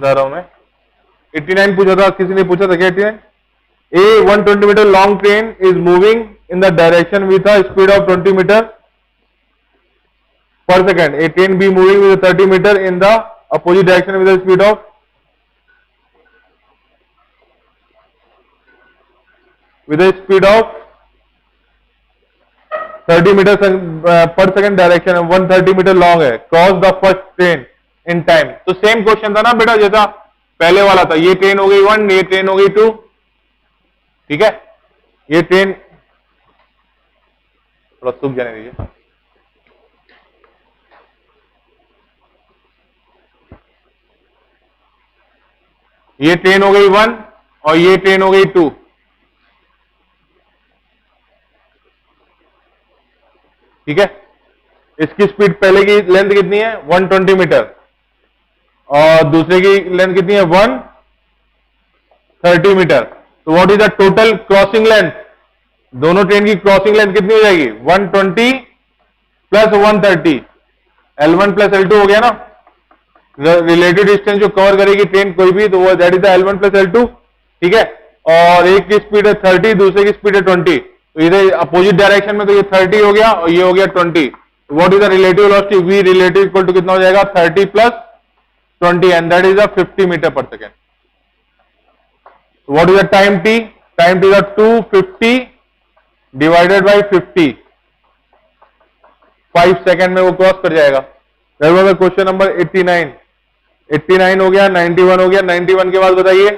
बता रहा हूं मैं। 89 पूछा था, किसी ने पूछा था क्या 89? A 120 meter long train is moving in the direction with a speed of 20 meter per second. A train B moving with 30 meter in the opposite direction with a speed of 30 meter per second direction, 130 meter long है. Cross the first train in time. तो same question था ना बेटा जैसा पहले वाला था. ये ट्रेन हो गई 1, ये ट्रेन हो गई 2. ठीक है, ये ट्रेन थोड़ा सूख जाने दीजिए. ये ट्रेन हो गई 1 और ये ट्रेन हो गई 2. ठीक है, इसकी स्पीड पहले की लेंथ कितनी है 120 मीटर और दूसरे की लेंथ कितनी है 130 मीटर. तो what is the total crossing length? दोनों ट्रेन की क्रॉसिंग लेंथ कितनी हो जाएगी 120 प्लस 130. L1 प्लस L2 हो गया ना. रिलेटिव डिस्टेंस जो कवर करेगी ट्रेन कोई भी तो वो that is the L1 plus L2. ठीक है, और एक की स्पीड है 30, दूसरे की स्पीड है 20. तो इधर अपोजिट डायरेक्शन में तो ये 30 हो गया और ये हो गया 20. What is the relative velocity? V relative equal to कितना हो जाएगा 30 plus 20 and that is 50 metre पर second. What is the time T? Time T is 250 divided by 50. 5 second में वो क्रॉस कर जाएगा. That was question number 89. 89 हो गया, 91 हो गया. 91 के बाद बताइए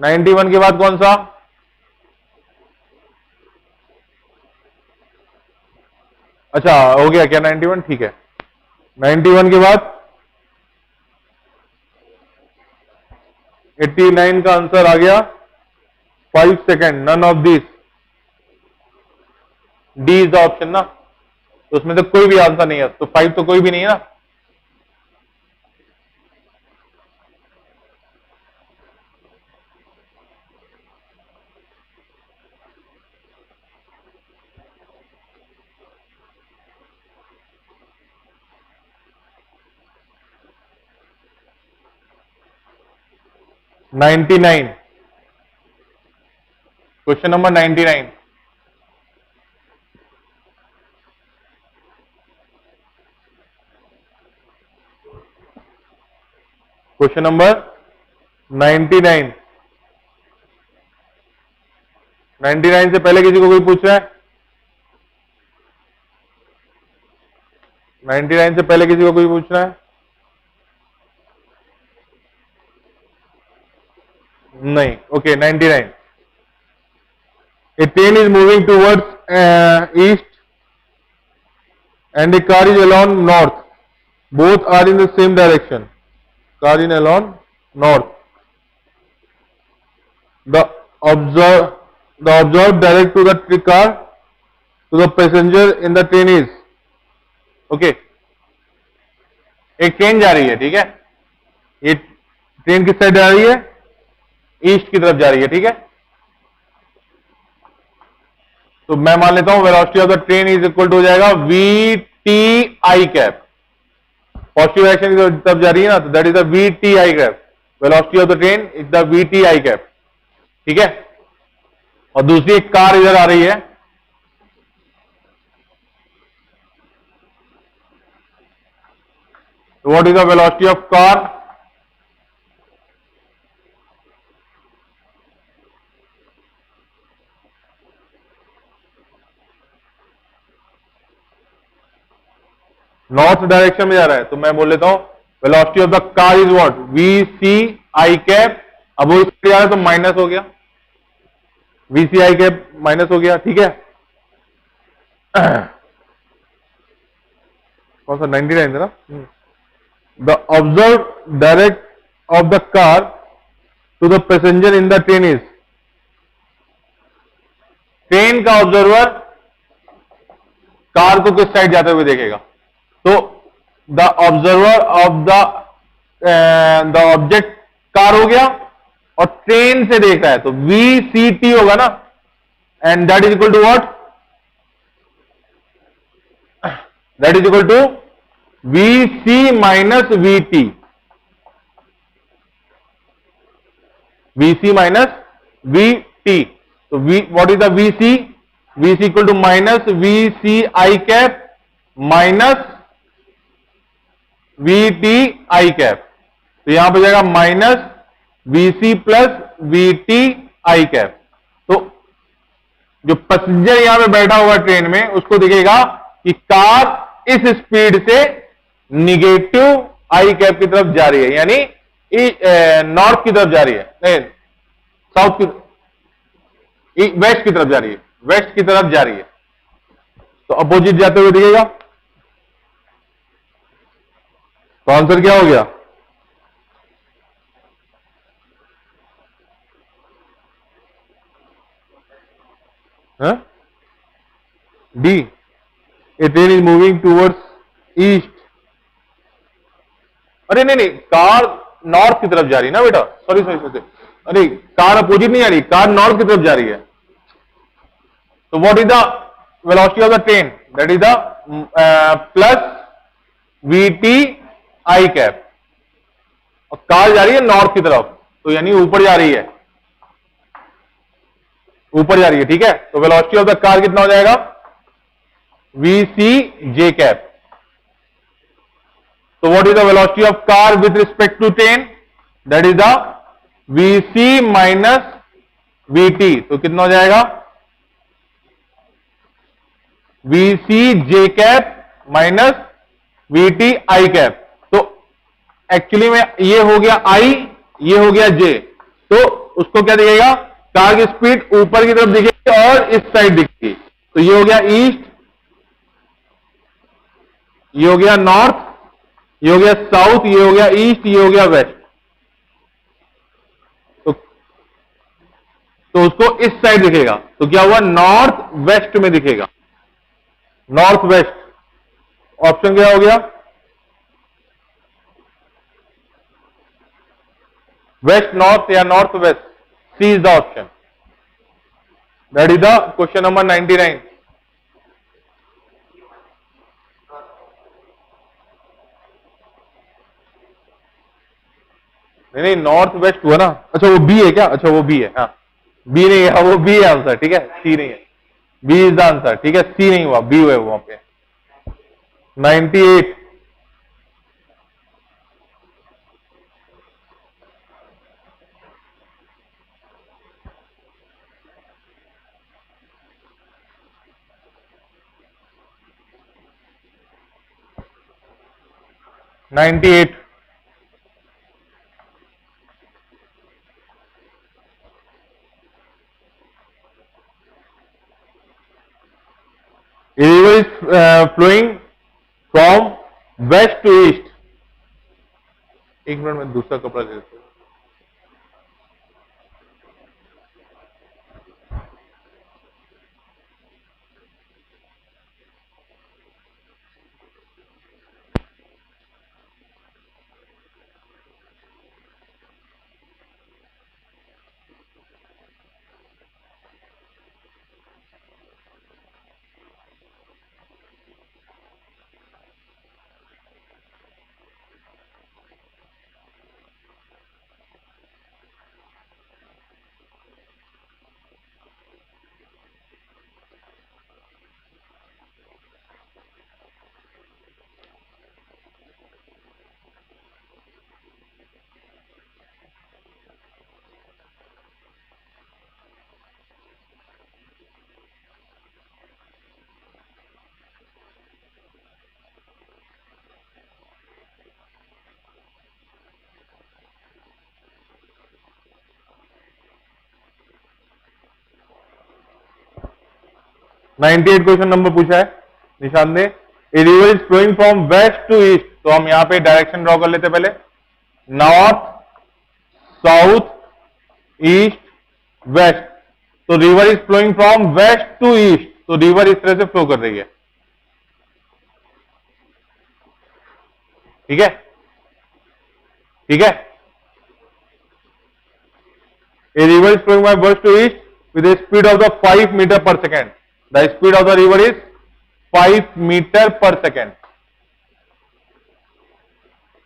91 के बाद कौन सा? अच्छा हो गया क्या 91? ठीक है. 91 के बाद 89 का आंसर आ गया 5 second. None of this. D is the option ना. तो उसमें तो कोई भी आंसर नहीं है. तो 5 तो कोई भी नहीं है ना. Question number 99. Question number 99. 99 से पहले किसी को कोई पूछ रहा है? 99 से पहले किसी को कोई पूछ रहा है? नहीं. Okay. 99. A train is moving towards east and a car is along north. Both are in the same direction. Car is along north. The observed direct to the car to the passenger in the train is. Okay. एक train जा रही है. ठीक है, ये train किस side जा रही है? ईस्ट की तरफ जा रही है. ठीक है, तो मैं मान लेता हूं velocity of the train is equal to हो जाएगा VTI कैप. पॉजिटिव डायरेक्शन की तरफ जा रही है ना, तो that is the VTI cap. Velocity of the train is the VTI cap. ठीक है, और दूसरी एक कार इधर आ रही है. तो what is the velocity of car? North direction में जा रहा है, तो मैं बोल लेता हूं velocity of the car is what VCI cap. अब वो इससे जा रहा है तो माइनस हो गया. VCI कैप माइनस हो गया. ठीक है, कौन सा 99 था ना. The observe direct of the car to the passenger in the train is. Train का ऑब्जर्वर कार को किस साइड जाते हुए देखेगा? तो the observer of the object car हो गया और ट्रेन से देख रहा है तो VCT होगा ना. And that is equal to what? That is equal to VC minus VT, VC minus VT. तो what is the VC? VC equal to minus VC I cap minus VT I cap. तो यहां पर जाएगा minus VC plus VT I cap. तो जो passenger यहां पे बैठा हुआ ट्रेन में, उसको दिखेगा कि कार इस स्पीड से निगेटिव आई कैप की तरफ जा रही है, यानी नॉर्थ की तरफ जा रही है, नहीं साउथ की, वेस्ट की तरफ जा रही है, वेस्ट की तरफ जा रही है। तो अपोजिट जाते हुए दिखेगा। तो आंसर क्या हो गया? D, A train is moving towards east. अरे नहीं नहीं, कार नॉर्थ की तरफ जा रही है ना बेटा, सॉरी सॉरी सॉरी, अरे कार अपोजिट नहीं जा रही, कार नॉर्थ की तरफ जा रही है। तो what is the velocity of the train? That is the plus VT I cap, और कार जा रही है नॉर्थ की तरफ, तो यानी ऊपर जा रही है, ऊपर जा रही है, ठीक है। तो वेलोसिटी ऑफ द कार कितना हो जाएगा? VC J cap. So what is the velocity of car with respect to train? That is the Vc minus Vt। तो कितना हो जाएगा? Vc j cap minus Vt I cap. तो actually में ये हो गया I, ये हो गया J। तो उसको क्या दिखेगा? कार की स्पीड ऊपर की तरफ दिखेगी और इस साइड दिखेगी। तो ये हो गया ईस्ट, ये हो गया नॉर्थ, ये हो गया साउथ, ये हो गया ईस्ट, ये हो गया वेस्ट। तो उसको इस साइड दिखेगा, तो क्या हुआ? नॉर्थ वेस्ट में दिखेगा, नॉर्थ वेस्ट। ऑप्शन क्या हो गया? वेस्ट नॉर्थ या north west, C is the option. That is the question number 99। नहीं नॉर्थ वेस्ट हुआ ना, अच्छा वो बी है क्या? अच्छा वो बी है, हाँ बी नहीं है, वो बी है आंसर, ठीक है, सी नहीं है, बी इज द आंसर, ठीक है, सी नहीं हुआ, बी हुआ वहां पे। 98। A river is flowing from west to east। एक मिनट में दूसरा कपड़ा ले लेते हैं। नाइनटी एट क्वेश्चन नंबर पूछा है निशान ने। A river is flowing from west to east. तो हम यहां पे डायरेक्शन ड्रॉ कर लेते पहले, नॉर्थ साउथ ईस्ट वेस्ट। तो river is flowing from west to east, तो रिवर इस तरह से फ्लो कर रही है, ठीक है, ठीक है। A river is flowing from west to east with a speed of the 5 meter per second. The speed of the river is 5 meter per second.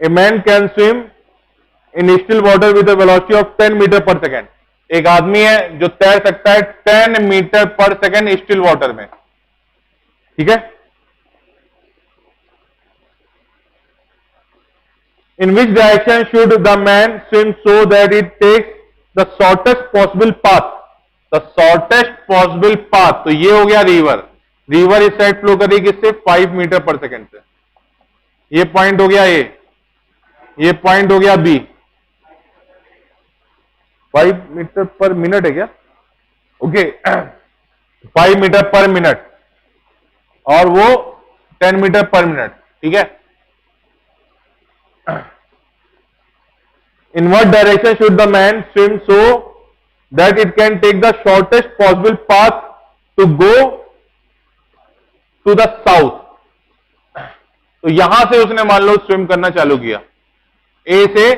A man can swim in still water with velocity of 10 metre पर second. एक आदमी है जो तैर सकता है 10 metre पर second still water में, ठीक है। In which direction should the man swim so that it takes the shortest possible path, the shortest possible path. तो ये हो गया रिवर, रिवर इस साइड फ्लो कर रही है किससे, 5 मीटर पर सेकेंड से। ये पॉइंट हो गया ए, ये पॉइंट हो गया बी। 5 मीटर पर मिनट है क्या, ओके 5 मीटर पर मिनट और वो 10 मीटर पर मिनट, ठीक है। In what direction should the man swim so that it can take the shortest possible path to go to the south. तो यहां से उसने मान लो स्विम करना चालू किया ए से,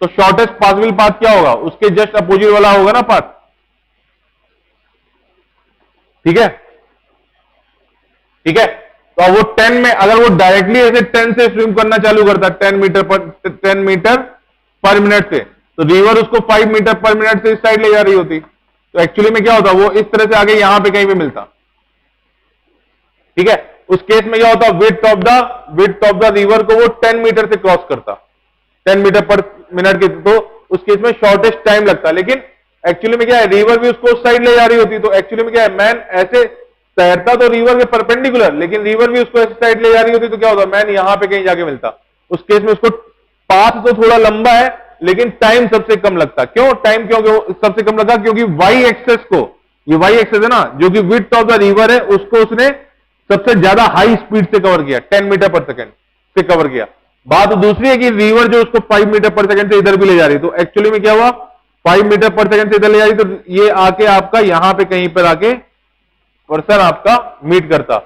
तो शॉर्टेस्ट पॉसिबल पाथ क्या होगा, उसके जस्ट अपोजिट वाला होगा ना पाथ, ठीक है, ठीक है। तो अब वो 10 में, अगर वो डायरेक्टली ऐसे 10 से स्विम करना चालू करता 10 मीटर पर मिनट से, तो रिवर उसको 5 मीटर पर मिनट से इस साइड ले जा रही होती। तो एक्चुअली में क्या होता, वो इस तरह से आगे यहां पे कहीं भी मिलता, ठीक है। उस केस में क्या होता, विड्थ ऑफ द रिवर को वो 10 मीटर से क्रॉस करता, 10 मीटर पर मिनट के, तो उस केस में शॉर्टेस्ट टाइम लगता। लेकिन एक्चुअली में क्या है, रिवर भी उसको उस साइड ले जा रही होती। तो एक्चुअली में क्या है, मैन ऐसे तैरता तो रिवर के परपेंडिकुलर, लेकिन रिवर भी उसको ऐसे साइड ले जा रही होती। तो क्या होता, मैन यहां पे कहीं जाके मिलता। उस केस में उसको पाथ तो थोड़ा लंबा है, लेकिन टाइम सबसे कम लगता। क्यों टाइम, क्योंकि सबसे कम लगा क्योंकि वाई एक्सेस को, ये वाई एक्सेस है ना, जो कि विड्थ ऑफ द रिवर है, उसको उसने सबसे ज्यादा हाई स्पीड से कवर किया, 10 मीटर पर सेकेंड से कवर किया। बात दूसरी है कि रिवर जो उसको 5 मीटर पर सेकेंड से इधर भी ले जा रही। तो एक्चुअली में क्या हुआ, 5 मीटर पर सेकेंड से इधर ले जा रही, तो ये आके आपका यहां पे कहीं पर आके पर्सन आपका मीट करता।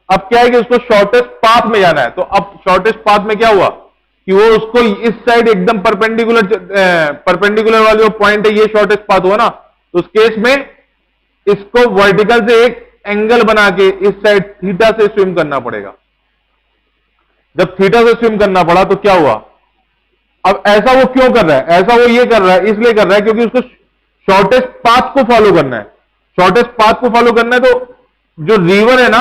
अब क्या है कि उसको शॉर्टेस्ट पाथ में जाना है। तो अब शॉर्टेस्ट पाथ में क्या हुआ कि वो उसको इस साइड एकदम परपेंडिकुलर वाली जो पॉइंट है, ये शॉर्टेस्ट पाथ हुआ ना। तो उस केस में इसको वर्टिकल से एक एंगल बना के इस साइड थीटा से स्विम करना पड़ेगा। जब थीटा से स्विम करना पड़ा तो क्या हुआ, अब ऐसा वो क्यों कर रहा है, ऐसा वो ये कर रहा है, इसलिए कर रहा है क्योंकि उसको शॉर्टेस्ट पाथ को फॉलो करना है। शॉर्टेस्ट पाथ को फॉलो करना है, तो जो रिवर है ना,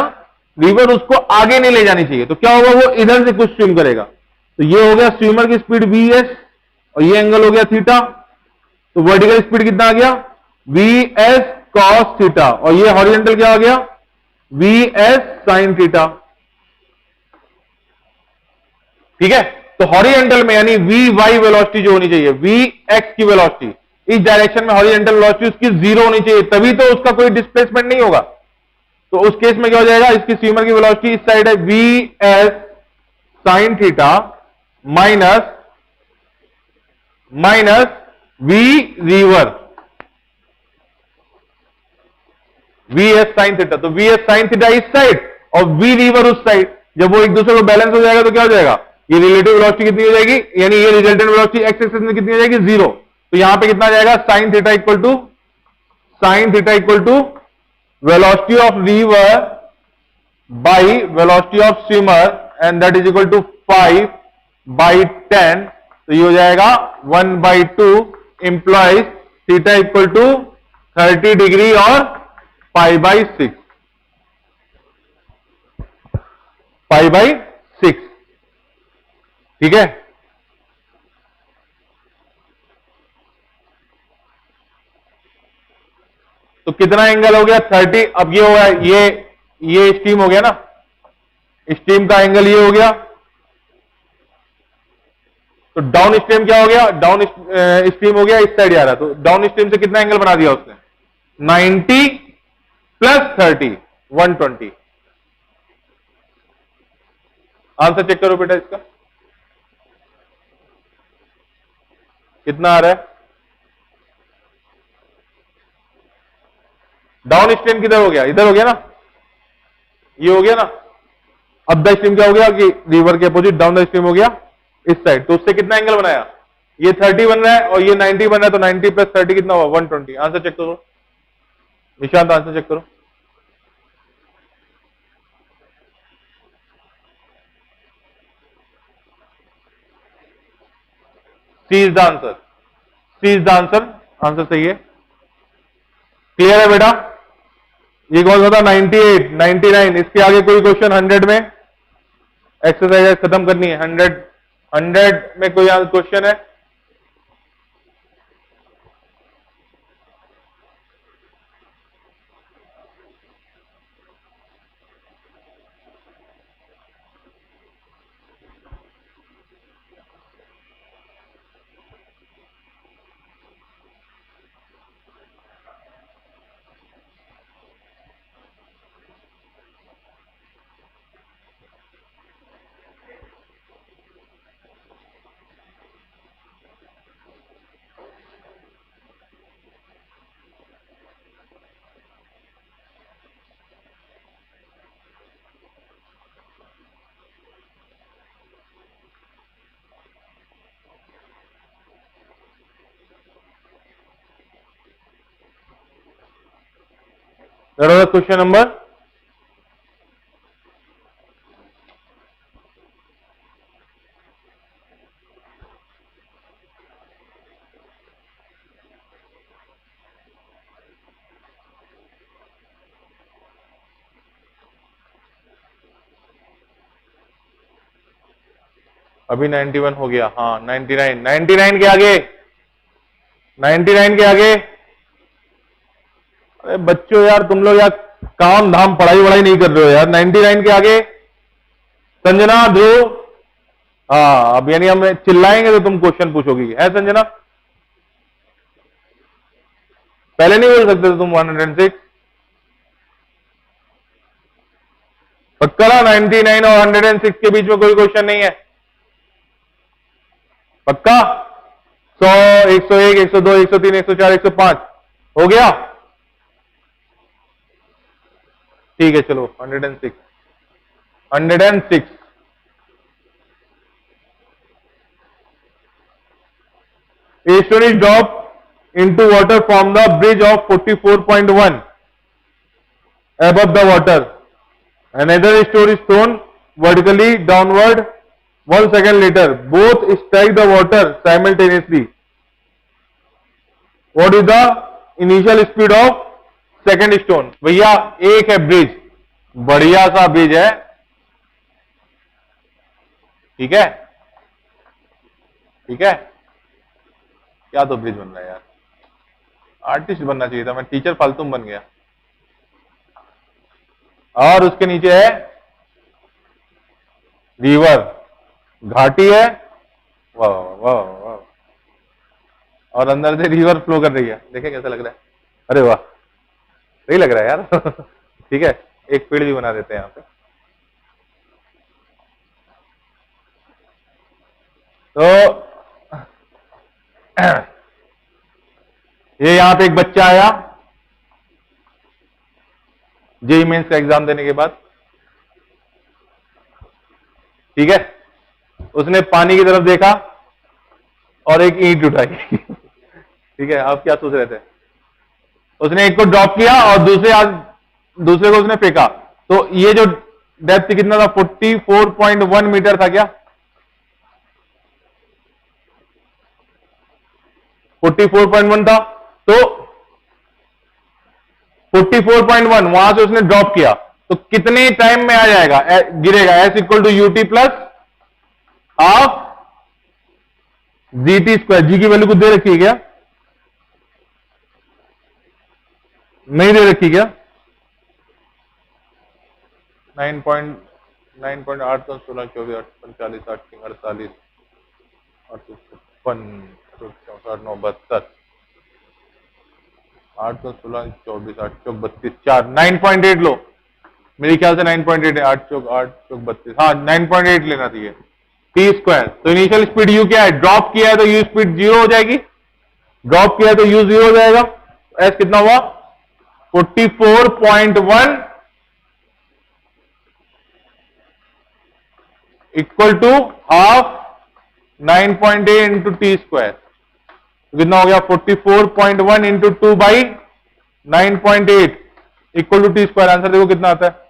रिवर उसको आगे नहीं ले जानी चाहिए। तो क्या होगा, वो इधर से कुछ स्विम करेगा। तो ये हो गया स्विमर की स्पीड वीएस, और ये एंगल हो गया थीटा। तो वर्टिकल स्पीड कितना आ गया, वीएस कॉस थीटा, और ये हॉरिजॉन्टल क्या आ गया, वीएस साइन थीटा, ठीक है। तो हॉरिजॉन्टल में यानी वी वाई वेलोसिटी जो होनी चाहिए, वी एक्स की वेलोसिटी इस डायरेक्शन में हॉरिजॉन्टल वेलोसिटी उसकी 0 होनी चाहिए, तभी तो उसका कोई डिस्प्लेसमेंट नहीं होगा। तो उस केस में क्या हो जाएगा, इसकी स्विमर की वेलोसिटी इस साइड है V S sine theta minus V river, V S sine theta. तो वी एस साइन थीटा इस साइड और वी रिवर उस साइड, जब वो एक दूसरे को बैलेंस हो जाएगा तो क्या हो जाएगा, ये रिलेटिव वेलोसिटी कितनी हो जाएगी, यानी ये रिजल्टेंट वेलोसिटी एक्स एक्सिस में कितनी हो जाएगी, 0। तो यहां पे कितना आ जाएगा, sine theta equal to velocity of river by velocity of swimmer, and that is equal to 5/10। तो ये हो जाएगा 1/2 implies theta equal to 30 degree और π/6, π/6, ठीक है। तो कितना एंगल हो गया, 30। अब ये हो गया, ये स्टीम हो गया ना, स्टीम का एंगल ये हो गया। तो डाउन स्ट्रीम क्या हो गया, डाउन स्ट्रीम हो गया इस साइड आ रहा। तो डाउन स्ट्रीम से कितना एंगल बना दिया उसने, 90 + 30, 120। आंसर चेक करो बेटा, इसका कितना आ रहा है। डाउन स्ट्रीम किधर हो गया, इधर हो गया ना, ये हो गया ना। अब द स्ट्रीम क्या हो गया कि रिवर के अपोजिट डाउन द स्ट्रीम हो गया इस साइड। तो उससे कितना एंगल बनाया, ये 30 बन रहा है और ये 90 बन रहा है। तो 90 + 30 कितना हुआ, 120। आंसर चेक करो निशांत, आंसर चेक करो। C is the answer, C is the answer, answer सही है। क्लियर है बेटा? ये कौन सा था? 98, 99। इसके आगे कोई क्वेश्चन 100 में? एक्सरसाइज खत्म करनी है। 100, 100 में कोई क्वेश्चन है? That was क्वेश्चन नंबर अभी 91 हो गया। हाँ 99, 99 के आगे, 99 के आगे। अरे बच्चों यार, तुम लोग यार काम धाम पढ़ाई वढ़ाई नहीं कर रहे हो यार। 99 के आगे संजना, ध्रुव। हाँ, अब यानी हम चिल्लाएंगे तो तुम क्वेश्चन पूछोगी, है संजना? पहले नहीं बोल सकते थे तुम 106? पक्का ना 99 और 106 के बीच में कोई क्वेश्चन नहीं है? पक्का? 100, 101, 102, 103, 104, 105 हो गया? ठीक है, चलो 106, 106। A stone is dropped into water from the bridge of 44.1 above the water. Another stone is thrown vertically downward 1 second later. Both strike the water simultaneously. What is the initial speed of second stone? भैया एक है bridge, बढ़िया सा bridge है, ठीक है, ठीक है। क्या तो ब्रिज बन रहा है यार, आर्टिस्ट बनना चाहिए था, मैं टीचर फालतू बन गया। और उसके नीचे है रिवर, घाटी है, वाह वाह वाह, और अंदर से रिवर फ्लो कर रही है। देखें कैसा लग रहा है? अरे वाह, सही लग रहा है यार। ठीक है, एक पेड़ भी बना देते हैं यहाँ पे। तो ये यहां पे एक बच्चा आया जेईई मेंस का एग्जाम देने के बाद, ठीक है, उसने पानी की तरफ देखा और एक ईंट उठाई। ठीक है, आप क्या सोच रहे थे? उसने एक को ड्रॉप किया और दूसरे को उसने फेंका, तो ये जो डेप्थ कितना था? 44.1 मीटर था क्या? 44.1 था। तो 44.1 वहां से उसने ड्रॉप किया, तो कितने टाइम में आ जाएगा, गिरेगा? S equal to UT plus half G T square. G की वैल्यू कुछ दे रखी है क्या? नहीं दे रखी क्या? 9.8 तो 16, 24, 45, 8, 48, 856, 64, 9, 72, 8 तो 16, 24, 8 चौक 32, 4, 9.8 लो। मेरे ख्याल से 9.8 है, 8 चौक 32, हाँ 9.8 लेना चाहिए। टी स्क्वायर, तो इनिशियल स्पीड यू क्या है? ड्रॉप किया है तो यू स्पीड जीरो हो जाएगी, ड्रॉप किया है तो यू जीरो हो जाएगा। एस कितना हुआ? 44.1 equal to half 9.8 into T square. कितना हो गया? 44.1 into 2 by 9.8 equal to T square. Answer देखो कितना आता है?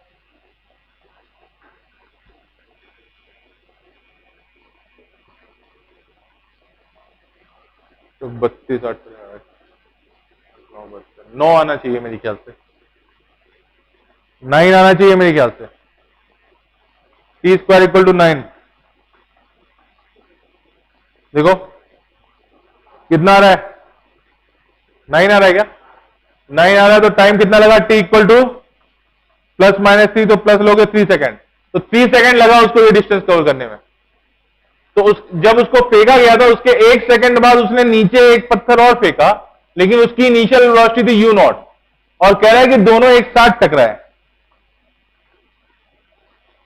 तो 32 8 9 आना चाहिए मेरे ख्याल से, 9 आना चाहिए मेरे ख्याल से। टी स्क्वायर इक्वल टू 9, देखो कितना आ रहा है, 9 आ रहा है क्या, 9 आ रहा है। तो टाइम कितना लगा, T equal two plus minus 3, तो प्लस लोगे 3 सेकेंड, तो 3 सेकेंड लगा उसको ये डिस्टेंस कवर करने में। तो जब उसको फेंका गया था उसके 1 सेकेंड बाद उसने नीचे एक पत्थर और फेंका, लेकिन उसकी इनिशियल वेलोसिटी थी u नॉट, और कह रहा है कि दोनों एक साथ टकराए,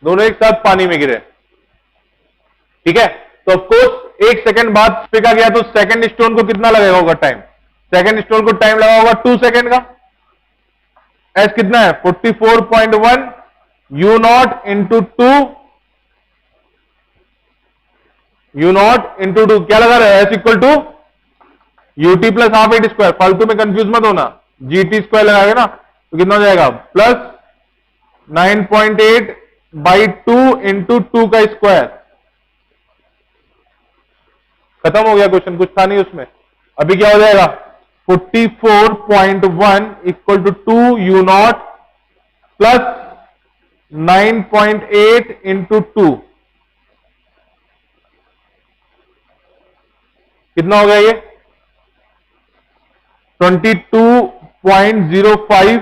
दोनों एक साथ पानी में गिरे। ठीक है, तो ऑफकोर्स 1 सेकेंड बाद फेंका गया, तो सेकेंड स्टोन को कितना लगेगा होगा टाइम, सेकेंड स्टोन को टाइम लगा होगा 2 सेकेंड का। एस कितना है 44.1 u not into 2, u not into 2 क्या लगा रहा है, S equal to UT plus half AT square, फालतू में कंफ्यूज मत होना, जीटी स्क्वायर लगाएगा ना तो कितना हो जाएगा, प्लस 9.8 बाई 2 इंटू 2 का स्क्वायर। खत्म हो गया क्वेश्चन, कुछ था नहीं उसमें। अभी क्या हो जाएगा 44.1 equal to 2 U not plus 9.8 into 2, कितना हो गया ये 22.05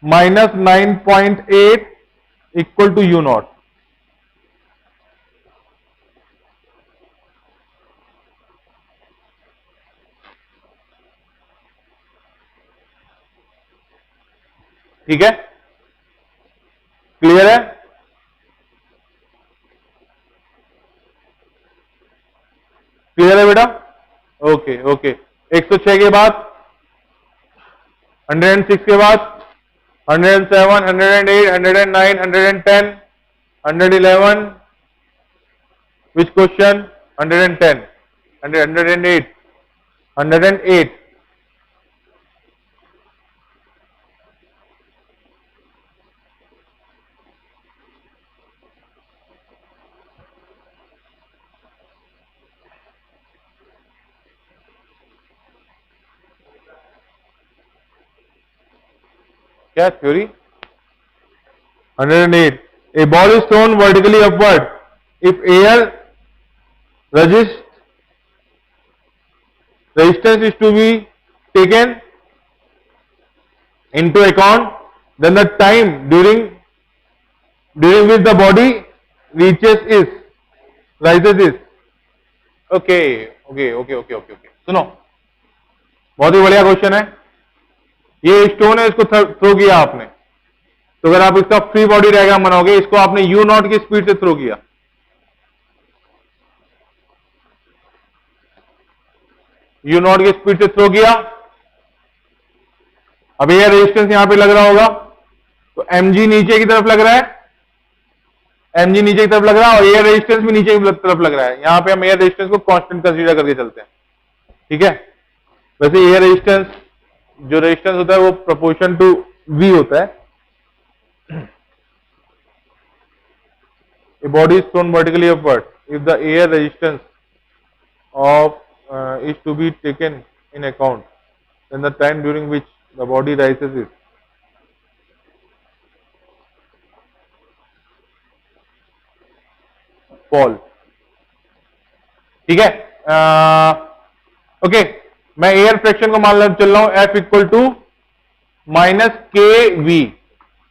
minus 9.8 equal to U not. ठीक है, क्लियर है, क्लियर है बेटा, ओके ओके। 106 के बाद 106 के बाद 107 108 109 110 111, which question 110 108 108, क्या theory 108, a ball is thrown vertically upward if air resistance is to be taken into account, then the time during which the body rises is okay okay okay okay okay okay. सुनो, बहुत ही बढ़िया question है। ये stone है, इसको throw किया आपने, तो अगर आप इसका फ्री बॉडी डायग्राम बनाओगे, इसको आपने यू नॉट की स्पीड से थ्रो किया, यू नॉट की स्पीड से थ्रो किया। अब ये रेजिस्टेंस यहां पे लग रहा होगा, तो mg नीचे की तरफ लग रहा है, mg नीचे की तरफ लग रहा है, और एयर रेजिस्टेंस भी नीचे की तरफ लग रहा है। यहां पे हम एयर रेजिस्टेंस को कांस्टेंट कंसीडर करके चलते हैं। ठीक है, वैसे एयर रेजिस्टेंस जो रेजिस्टेंस होता है वो प्रोपोर्शन टू v होता है। A body is thrown vertically upward if the air resistance of is to be taken in account, then the time during which the body rises is fall। ठीक है, okay, मैं air fraction को मान चल रहा हूं F equal to minus K V.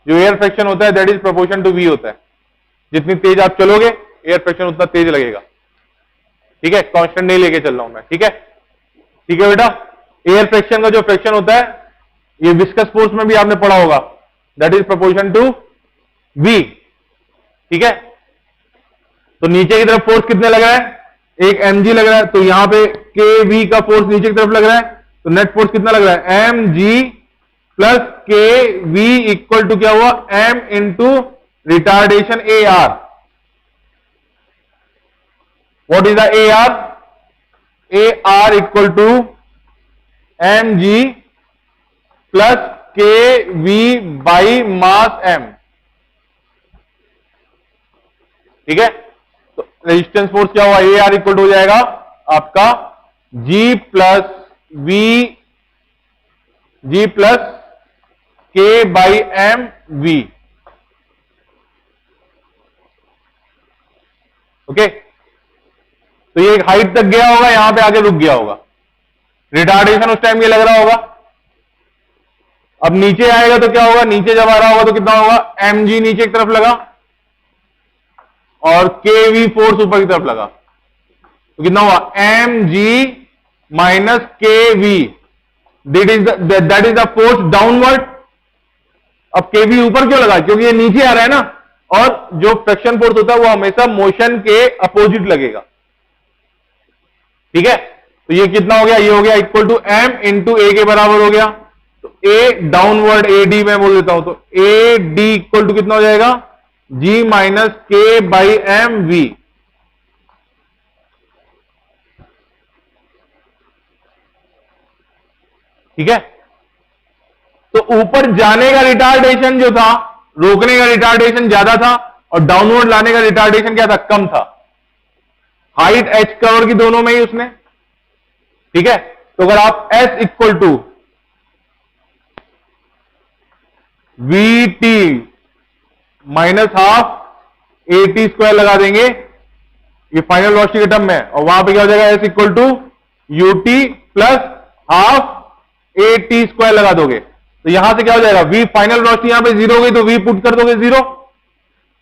जो air friction होता है that is proportion to V होता है। जितनी तेज आप चलोगे एयर फ्रैक्शन उतना तेज लगेगा। ठीक है, कांस्टेंट नहीं लेके चल रहा हूं मैं। ठीक है, ठीक है बेटा। एयर फ्रैक्शन का जो फ्रैक्शन होता है ये विस्कस फोर्स में भी आपने पढ़ा होगा, that is proportion to V. ठीक है, तो नीचे की तरफ फोर्स कितने लग रहा है, एक mg लग रहा है, तो यहां पे kv का फोर्स नीचे की तरफ लग रहा है, तो नेट फोर्स कितना लग रहा है mg plus kv equal to क्या हुआ m into retardation AR। What is the AR? AR equal to mg plus kv by mass m। ठीक है, तो रेजिस्टेंस फोर्स क्या हुआ, AR इक्वल टू हो जाएगा आपका जी plus we ji plus K by M we. Okay, तो ये हाइट तक गया होगा, यहां पे आके रुक गया होगा, रिटार्डेशन उस टाइम ये लग रहा होगा। अब नीचे आएगा तो क्या होगा, नीचे जब आ रहा होगा तो कितना होगा, एम जी नीचे की तरफ लगा और के वी फोर्स ऊपर की तरफ लगा, तो कितना हुआ, M G minus K V, that is the force downward. अब के वी ऊपर क्यों लगा, क्योंकि ये नीचे आ रहा है ना, और जो फ्रिक्शन फोर्स होता है वो हमेशा मोशन के अपोजिट लगेगा। ठीक है, तो ये कितना हो गया, ये हो गया इक्वल टू एम इंटू ए के बराबर हो गया। तो ए डाउनवर्ड ए डी मैं बोल देता हूं, तो ए डी इक्वल टू कितना हो जाएगा, जी माइनस के बाई एम वी। ठीक है, तो ऊपर जाने का रिटार्डेशन जो था, रोकने का रिटार्डेशन ज्यादा था, और डाउनवर्ड लाने का रिटार्डेशन क्या था, कम था। हाइट एच कवर की दोनों में ही उसने। ठीक है, तो अगर आप S equal to V T minus half A T square लगा देंगे, ये फाइनल वेलोसिटी के टर्म में, और वहां पे क्या हो जाएगा, S equal to U T plus half A T square लगा दोगे, तो यहां से क्या हो जाएगा, वी फाइनल वेलोसिटी यहां पे जीरो हो गई, तो वी पुट कर दोगे जीरो।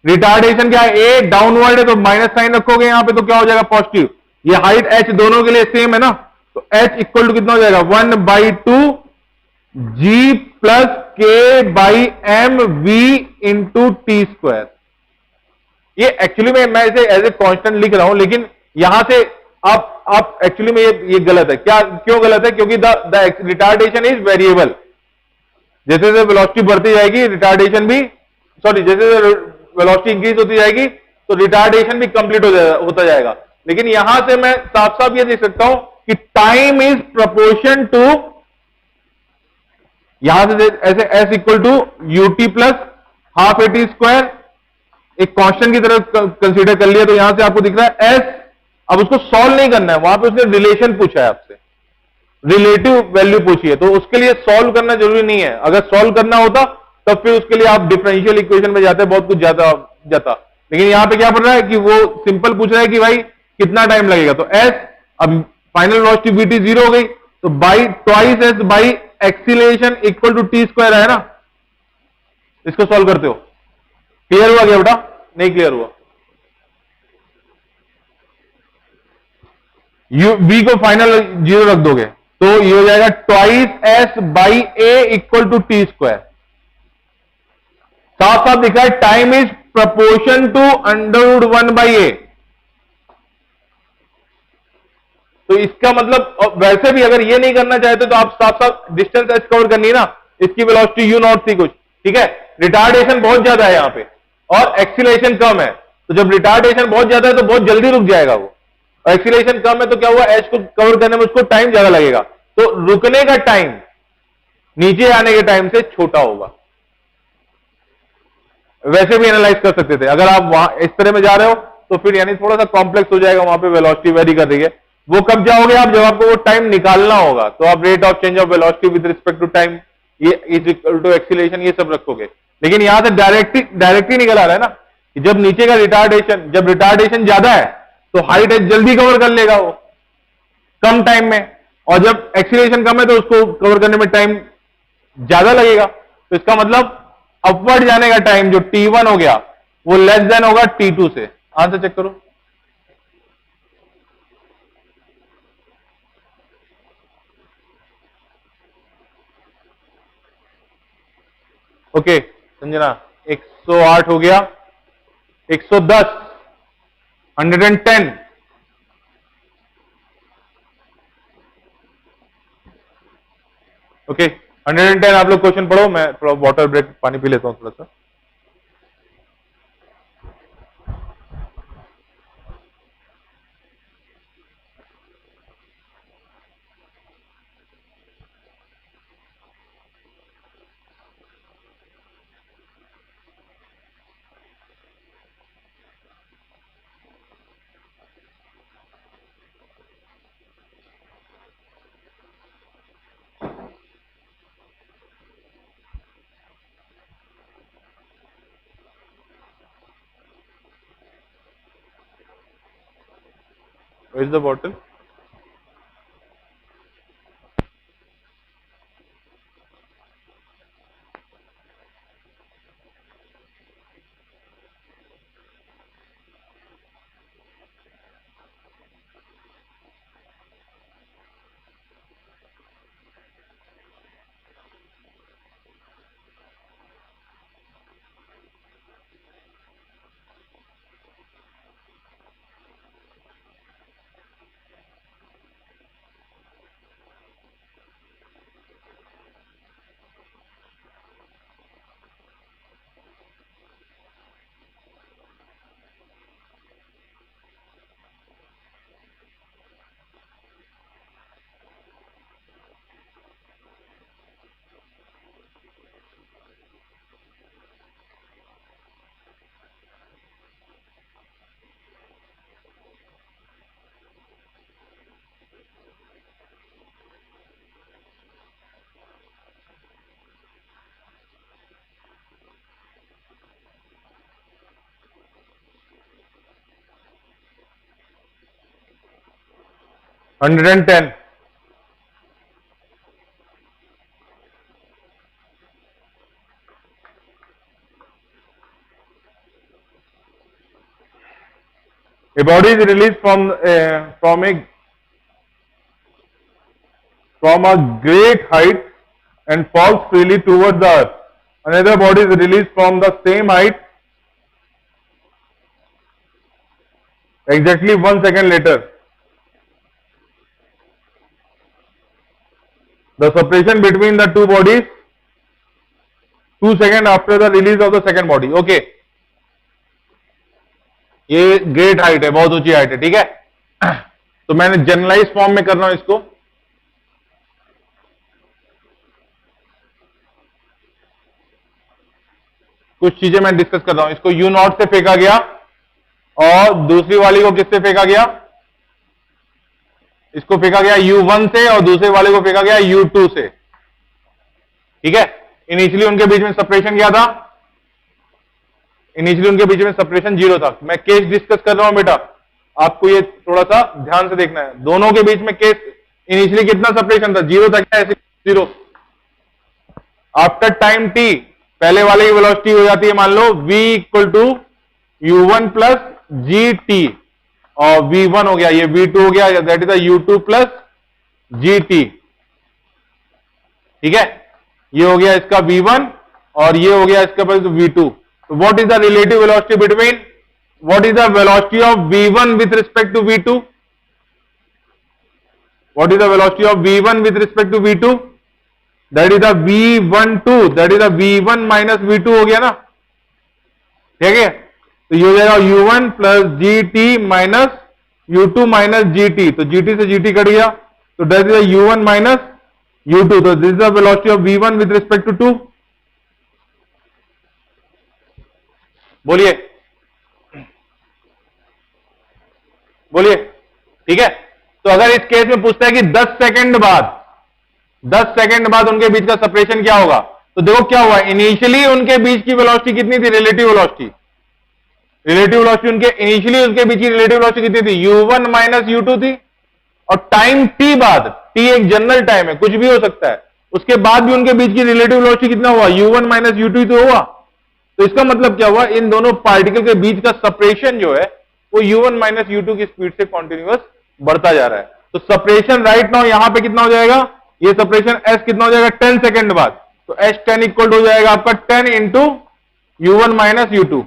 रिटार्डेशन क्या है, ए डाउनवर्ड है तो माइनस साइन रखोगे यहां पे, तो क्या हो जाएगा, पॉजिटिव। ये हाइट एच दोनों के लिए सेम है ना, तो एच इक्वल टू कितना हो जाएगा, 1/2 G plus K by M V into T square. ये एक्चुअली में मैं इसे एज ए कांस्टेंट लिख रहा हूं, लेकिन यहां से आप एक्चुअली में ये गलत है। क्या, क्यों गलत है, क्योंकि द रिटार्डेशन इज वेरिएबल। जैसे जैसे वेलोसिटी बढ़ती जाएगी रिटार्डेशन भी, सॉरी जैसे जैसे वेलोसिटी इंक्रीज होती जाएगी तो रिटार्डेशन भी कंप्लीट होता जाएगा। लेकिन यहां से मैं साफ साफ ये देख सकता हूं कि टाइम इज प्रपोर्शन टू, यहां से ऐसे S equal to UT plus half A T square, एक कांस्टेंट की तरह कंसीडर कर लिया, तो यहां से आपको दिख रहा है एस। अब उसको सॉल्व नहीं करना है, वहां पे उसने रिलेशन पूछा है आपसे, रिलेटिव वैल्यू पूछी है, तो उसके लिए सॉल्व करना जरूरी नहीं है। अगर सॉल्व करना होता तब फिर उसके लिए आप डिफरेंशियल इक्वेशन में जाते, बहुत कुछ ज्यादा जाता। लेकिन यहां पे क्या पड़ रहा है कि वो सिंपल पूछ रहा है कि भाई कितना टाइम लगेगा, तो एस, अब फाइनल वेलोसिटी वीटी जीरो हो गई, तो by twice S by acceleration equal to T square है ना। इसको सॉल्व करते हो, क्लियर हुआ क्या बेटा, नहीं क्लियर हुआ, यू वी को फाइनल जीरो रख दोगे तो ये हो जाएगा twice S by A equal to T square. साफ साफ दिखा है time is proportion to √1/a। तो इसका मतलब वैसे भी अगर ये नहीं करना चाहते तो आप साफ साफ डिस्टेंस एच कवर करनी है ना, इसकी वेलोसिटी यू नॉट थी कुछ। ठीक है, रिटार्डेशन बहुत ज्यादा है यहां पे और एक्सीलरेशन कम है, तो जब रिटार्डेशन बहुत ज्यादा है तो बहुत जल्दी रुक जाएगा वो, और एक्सीलरेशन कम है तो क्या हुआ, एच को कवर करने में उसको टाइम ज्यादा लगेगा, तो रुकने का टाइम नीचे आने के टाइम से छोटा होगा। वैसे भी एनालाइज कर सकते थे, अगर आप वहां इस तरह में जा रहे हो तो फिर यानी थोड़ा सा कॉम्प्लेक्स हो जाएगा, वहां पे वेलोसिटी वेरी कर रही है, वो कब जाओगे आप, जब आपको वो टाइम निकालना होगा, तो आप rate of change of velocity with respect to time, ये इज इक्वल टू एक्सीलरेशन, ये सब रखोगे। लेकिन यहां से डायरेक्टली निकल आ रहा है ना कि जब नीचे का रिटार्डेशन, जब रिटार्डेशन ज्यादा है तो हाइट एच जल्दी कवर कर लेगा वो कम टाइम में, और जब एक्सीलरेशन कम है तो उसको कवर करने में टाइम ज्यादा लगेगा। तो इसका मतलब अपवर्ड जाने का टाइम जो T1 हो गया वो लेस देन होगा T2 से। आंसर चेक करो, ओके संजना 108 हो गया, 110, 110, ओके 110। आप लोग क्वेश्चन पढ़ो, मैं थोड़ा वाटर ब्रेक, पानी पी लेता हूं थोड़ा सा। Where is the bottle? $110. A body is released from a great height and falls freely towards the earth. Another body is released from the same height exactly 1 second later. The separation between the two bodies 2 seconds after the release of the second body. Okay, ये great height है, बहुत ऊंची height है, ठीक है। तो मैंने generalise form में कर रहा हूं इसको। कुछ चीजें मैं डिस्कस कर रहा हूं। इसको U नॉट से फेंका गया और दूसरी वाली को किससे फेंका गया? इसको फेंका गया U1 से और दूसरे वाले को फेंका गया U2 से, ठीक है। इनिशियली उनके बीच में सेपरेशन क्या था? इनिशियली उनके बीच में सेपरेशन 0 था। मैं केस डिस्कस कर रहा हूं बेटा, आपको ये थोड़ा सा ध्यान से देखना है। दोनों के बीच में केस इनिशियली कितना सेपरेशन था? 0 था क्या? ऐसे 0। आफ्टर टाइम t पहले वाले की वेलोसिटी हो जाती है, मान लो v equal to U1 plus GT और V1 हो गया, ये V2 हो गया, that is U2 plus GT, ठीक है। ये हो गया इसका V1 और ये हो गया इसका V2। तो what is the relative velocity between, what is the velocity of V1 with respect to V2? What is the velocity of V1 with respect to V2? That is the V12, that is the V1 minus V2 हो गया ना, ठीक है। तो ये हो जाएगा U1 plus GT minus U2 minus GT, तो GT से GT कट गया, तो that is U1 minus U2। तो this is the velocity of V1 with respect to 2। बोलिए बोलिए, ठीक है। तो अगर इस केस में पूछता है कि 10 सेकंड बाद उनके बीच का सेपरेशन क्या होगा, तो देखो क्या हुआ, इनिशियली उनके बीच की वेलोसिटी कितनी थी? रिलेटिव वेलोसिटी उनके इनिशियली उनके बीच की रिलेटिव वेलोसिटी कितनी थी? U1 माइनस U2 थी। और टाइम t बाद, t एक जनरल टाइम है, कुछ भी हो सकता है, उसके बाद भी उनके बीच की रिलेटिव वेलोसिटी कितना हुआ? U1 माइनस U2 तो हुआ। तो इसका मतलब क्या हुआ? इन दोनों पार्टिकल के बीच का सेपरेशन जो है वो U1 माइनस U2 की स्पीड से कॉन्टिन्यूअस बढ़ता जा रहा है। तो सेपरेशन राइट नाउ यहां पे कितना हो जाएगा? ये सेपरेशन S कितना हो जाएगा? 10 सेकंड बाद। तो S10 इक्वल हो जाएगा आपका 10 into U1 minus U2।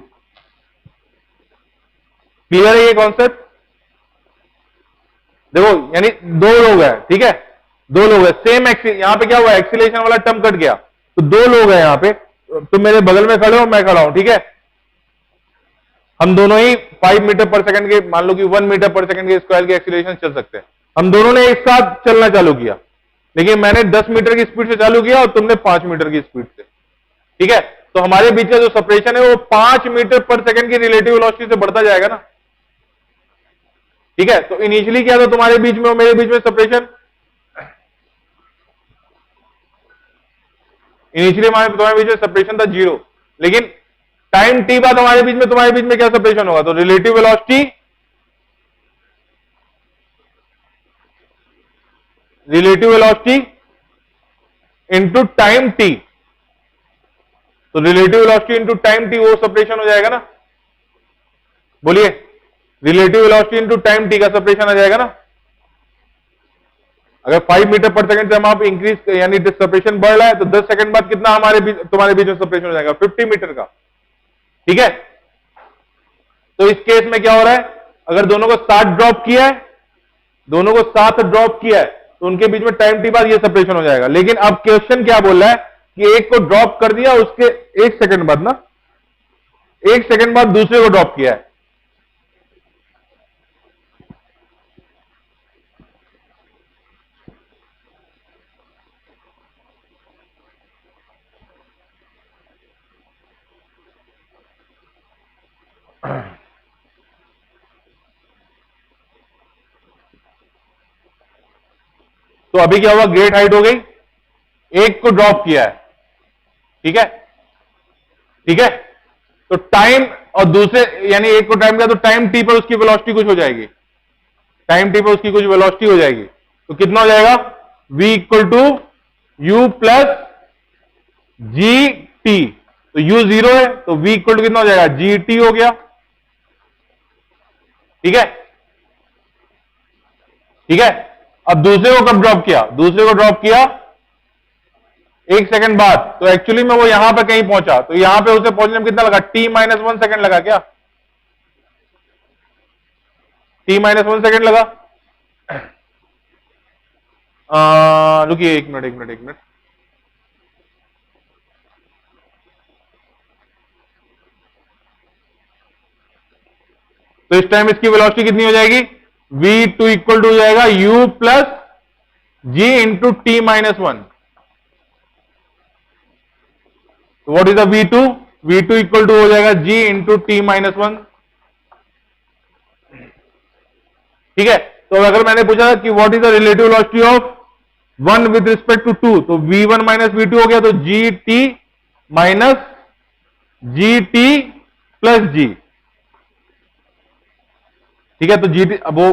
Clear है ये कॉन्सेप्ट? देखो, यानी दो लोग हैं, ठीक है, दो लोग हैं, सेम यहां पे क्या हुआ? एक्सीलरेशन वाला टर्म कट गया, तो दो लोग हैं यहां पे। तुम मेरे बगल में खड़े हो, मैं खड़ा हूं, ठीक है। हम दोनों ही 5 मीटर पर सेकंड के, मान लो कि 1 मीटर पर सेकंड के स्क्वायर के एक्सीलरेशन चल सकते हैं। हम दोनों ने एक साथ चलना चालू किया, लेकिन मैंने 10 मीटर की स्पीड से चालू किया और तुमने 5 मीटर की स्पीड से, ठीक है। तो हमारे बीच का जो सेपरेशन है वो 5 मीटर पर सेकंड की रिलेटिव वेलोसिटी से बढ़ता जाएगा ना, ठीक है। तो इनिशियली क्या था तुम्हारे बीच में और मेरे बीच में सेपरेशन? इनिशियली तुम्हारे बीच में सेपरेशन था 0, लेकिन टाइम t बाद तुम्हारे बीच में क्या सेपरेशन होगा? तो relative velocity relative velocity into time T, तो relative velocity into time T वो सेपरेशन हो जाएगा ना, बोलिए, relative velocity into time T का सेपरेशन आ जाएगा ना। अगर 5 मीटर पर सेकंड से हम आप इंक्रीज यानी सेपरेशन बढ़ रहा है तो 10 सेकंड बाद कितना हमारे बीच तुम्हारे बीच में सेपरेशन हो जाएगा, 50 मीटर का, ठीक है। तो इस केस में क्या हो रहा है, अगर दोनों को साथ ड्रॉप किया है, दोनों को साथ ड्रॉप किया है तो उनके बीच में टाइम टी बाद ये सेपरेशन हो जाएगा। लेकिन अब क्वेश्चन क्या बोल रहा है कि एक को ड्रॉप कर दिया, उसके 1 सेकंड बाद ना, 1 सेकंड बाद दूसरे को ड्रॉप किया है। तो अभी क्या हुआ, ग्रेट हाइट हो गई, एक को ड्रॉप किया है, ठीक है, ठीक है। तो टाइम और दूसरे यानी एक को टाइम किया तो टाइम टी पर उसकी वेलोसिटी कुछ हो जाएगी, टाइम टी पर उसकी कुछ वेलोसिटी हो जाएगी। तो कितना हो जाएगा, v equal to U plus G T, तो u 0 है तो v इक्वल टू कितना हो जाएगा, जी टी हो गया, ठीक है, ठीक है। अब दूसरे को कब ड्रॉप किया, दूसरे को ड्रॉप किया 1 सेकंड बाद, तो एक्चुअली में वो यहां पर कहीं पहुंचा, तो यहां पे उसे पहुंचने में कितना लगा, t-1 सेकंड लगा क्या, t-1 सेकंड लगा। रुकिए एक मिनट, तो इस टाइम इसकी वेलोसिटी कितनी हो जाएगी, v2 इक्वल टू हो जाएगा u plus G into t-1। What is the v2, v2 equal to हो जाएगा g इंटू t-1, ठीक है। तो अगर मैंने पूछा कि what is the relative velocity of 1 with respect to 2, तो v1 माइनस v2 हो गया, तो gt minus gt plus g, ठीक है। तो gt अब वो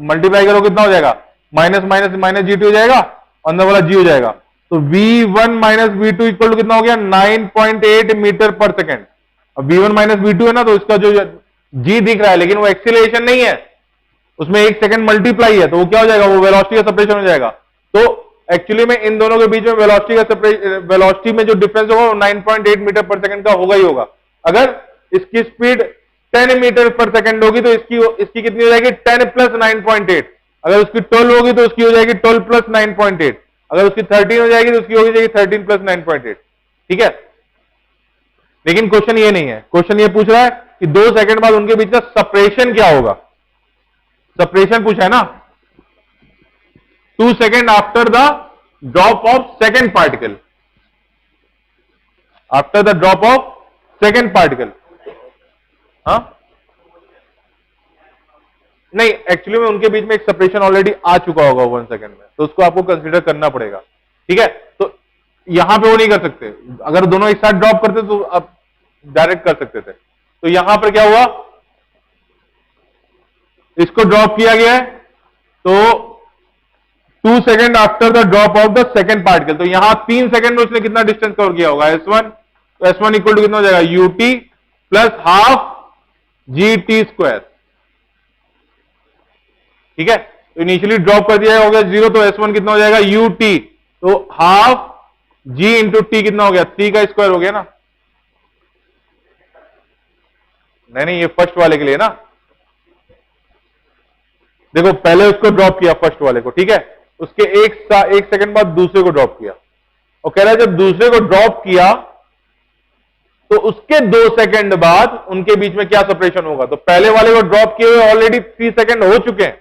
मल्टीप्लाई करो कितना हो जाएगा, माइनस माइनस माइनस gt हो जाएगा, अंदर वाला g हो जाएगा। तो v1 minus v2 equal to कितना हो गया, 9.8 मीटर पर सेकेंड। अब v1 माइनस v2 है ना, तो इसका जो g दिख रहा है लेकिन वो एक्सीलरेशन नहीं है, उसमें 1 सेकंड मल्टीप्लाई है, तो वो क्या हो जाएगा, वो वेलोसिटी का सेपरेशन हो जाएगा। तो एक्चुअली में इन दोनों के बीच में वेलोसिटी में जो डिफरेंस होगा वो 9.8 मीटर पर सेकंड का होगा ही होगा। अगर इसकी स्पीड 10 मीटर पर सेकंड होगी तो इसकी कितनी हो जाएगी, 10 प्लस 9.8। अगर उसकी 12 होगी तो उसकी हो जाएगी 12 प्लस 9.8। अगर उसकी 13 हो जाएगी तो उसकी हो जाएगी 13 प्लस 9.8, ठीक है। लेकिन क्वेश्चन ये नहीं है, क्वेश्चन ये पूछ रहा है कि 2 सेकंड बाद उनके बीच का सेपरेशन क्या होगा, सेपरेशन पूछा है ना, 2 second after the drop of second particle, after the drop of second particle. हाँ नहीं, एक्चुअली में उनके बीच में एक सेपरेशन ऑलरेडी आ चुका होगा 1 सेकंड में, तो उसको आपको कंसीडर करना पड़ेगा, ठीक है। तो यहां पे वो नहीं कर सकते, अगर दोनों एक साथ ड्रॉप करते तो आप डायरेक्ट कर सकते थे। तो यहां पर क्या हुआ, इसको ड्रॉप किया गया है, तो 2 second after the drop of the second particle, तो यहां 3 सेकंड में उसने कितना डिस्टेंस कवर किया होगा, S1, तो S1 इक्वल टू कितना हो जाएगा, UT plus half GT square, ठीक है। तो इनिशियली ड्रॉप कर दिया हो गया 0, तो S1 कितना हो जाएगा, UT, तो हाफ G इंटू टी कितना हो गया, 3 का स्क्वायर हो गया ना। नहीं, ये फर्स्ट वाले के लिए ना, देखो पहले उसको ड्रॉप किया फर्स्ट वाले को, ठीक है, उसके एक सेकंड बाद दूसरे को ड्रॉप किया, और कह रहा है जब दूसरे को ड्रॉप किया तो उसके 2 सेकंड बाद उनके बीच में क्या सेपरेशन होगा। तो पहले वाले को ड्रॉप किए हुए ऑलरेडी 3 सेकंड हो चुके हैं,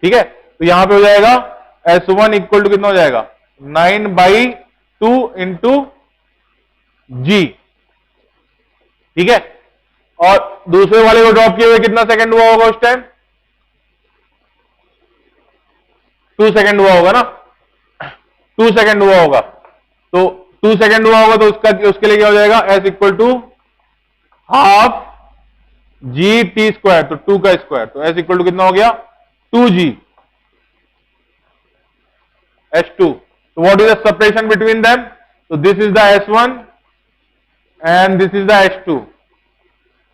ठीक है। तो यहां पे हो जाएगा S1 इक्वल टू कितना हो जाएगा, 9/2 इंटू जी, ठीक है। और दूसरे वाले को ड्रॉप किए हुए कितना सेकंड हुआ होगा उस टाइम, 2 सेकंड हुआ होगा ना, 2 सेकंड हुआ होगा, तो 2 सेकंड हुआ होगा तो उसके लिए क्या हो जाएगा, S equal to half G T square, तो 2 का स्क्वायर, तो S इक्वल टू कितना हो गया, 2G, S2. So what is the separation between them? So this is the S1 and this is the S2.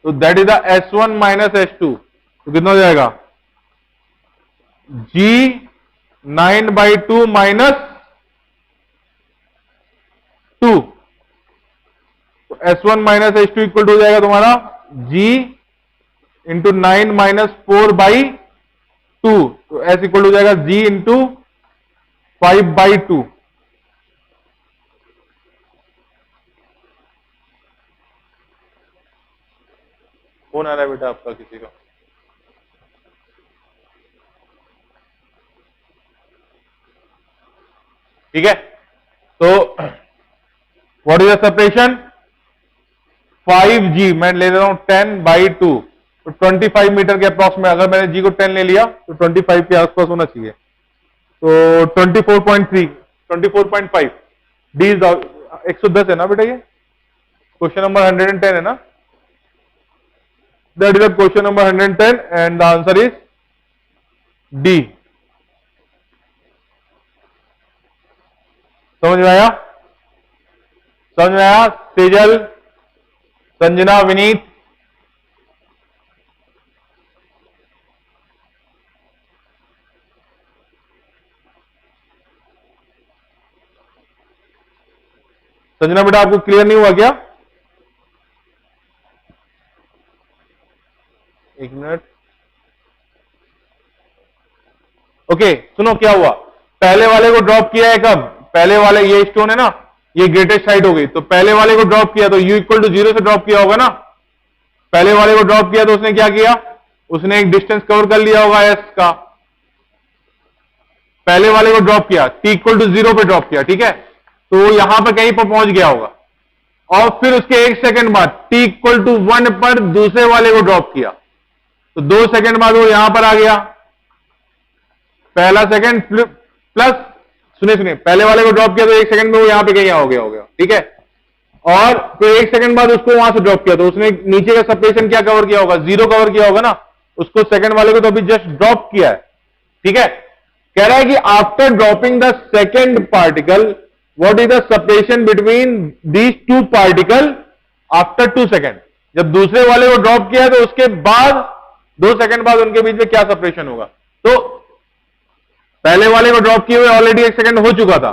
So that is the S1 minus S2. तो कितना हो जाएगा? G 9/2 minus 2. तो S1 minus H2 equal to हो जाएगा तुम्हारा G into 9 minus 4/2. तो S equal हो जाएगा G इंटू 5/2. कौन आ रहा है बेटा आपका किसी का? ठीक है, तो what is the separation? 5G मैं ले लेता हूं 10/2. तो 25 मीटर के अप्रॉक्स में, अगर मैंने G को 10 ले लिया तो 25 के आसपास होना चाहिए. तो 24.3, 24.5. डी इज 110 है ना बेटा? ये क्वेश्चन नंबर 110 है ना? That is the question number 110 and the answer is D. समझ में आया? समझ में आया? सेजल, संजना, विनीत, संजना बेटा आपको क्लियर नहीं हुआ क्या? एक मिनट. ओके, सुनो क्या हुआ. पहले वाले को ड्रॉप किया है कब? पहले वाले, ये स्टोन है ना, ये ग्रेटेस्ट हाइट हो गई. तो पहले वाले को ड्रॉप किया तो u इक्वल टू 0 से ड्रॉप किया होगा ना. पहले वाले को ड्रॉप किया तो उसने क्या किया? उसने एक डिस्टेंस कवर कर लिया होगा s का. पहले वाले को ड्रॉप किया, t इक्वल टू 0 पे ड्रॉप किया. ठीक है, तो वो यहां पर कहीं पर पहुंच गया होगा और फिर उसके 1 सेकंड बाद t इक्वल टू 1 पर दूसरे वाले को ड्रॉप किया. तो 2 सेकंड बाद वो यहां पर आ गया. पहला सेकंड प्लस, सुनिए, पहले वाले को ड्रॉप किया तो 1 सेकंड में वो यहां पे कहीं हो गया. ठीक है, और फिर 1 सेकंड बाद उसको वहां से ड्रॉप किया तो उसने नीचे का सेपरेशन क्या कवर किया होगा? 0 कवर किया होगा ना. उसको सेकंड वाले को तो अभी जस्ट ड्रॉप किया है. ठीक है, कह रहा है कि after dropping the second particle what is the separation between these two particle after 2 second. जब दूसरे वाले को ड्रॉप किया तो उसके बाद 2 सेकंड बाद उनके बीच में क्या सेपरेशन होगा? तो पहले वाले को ड्रॉप किए हुए ऑलरेडी 1 सेकंड हो चुका था,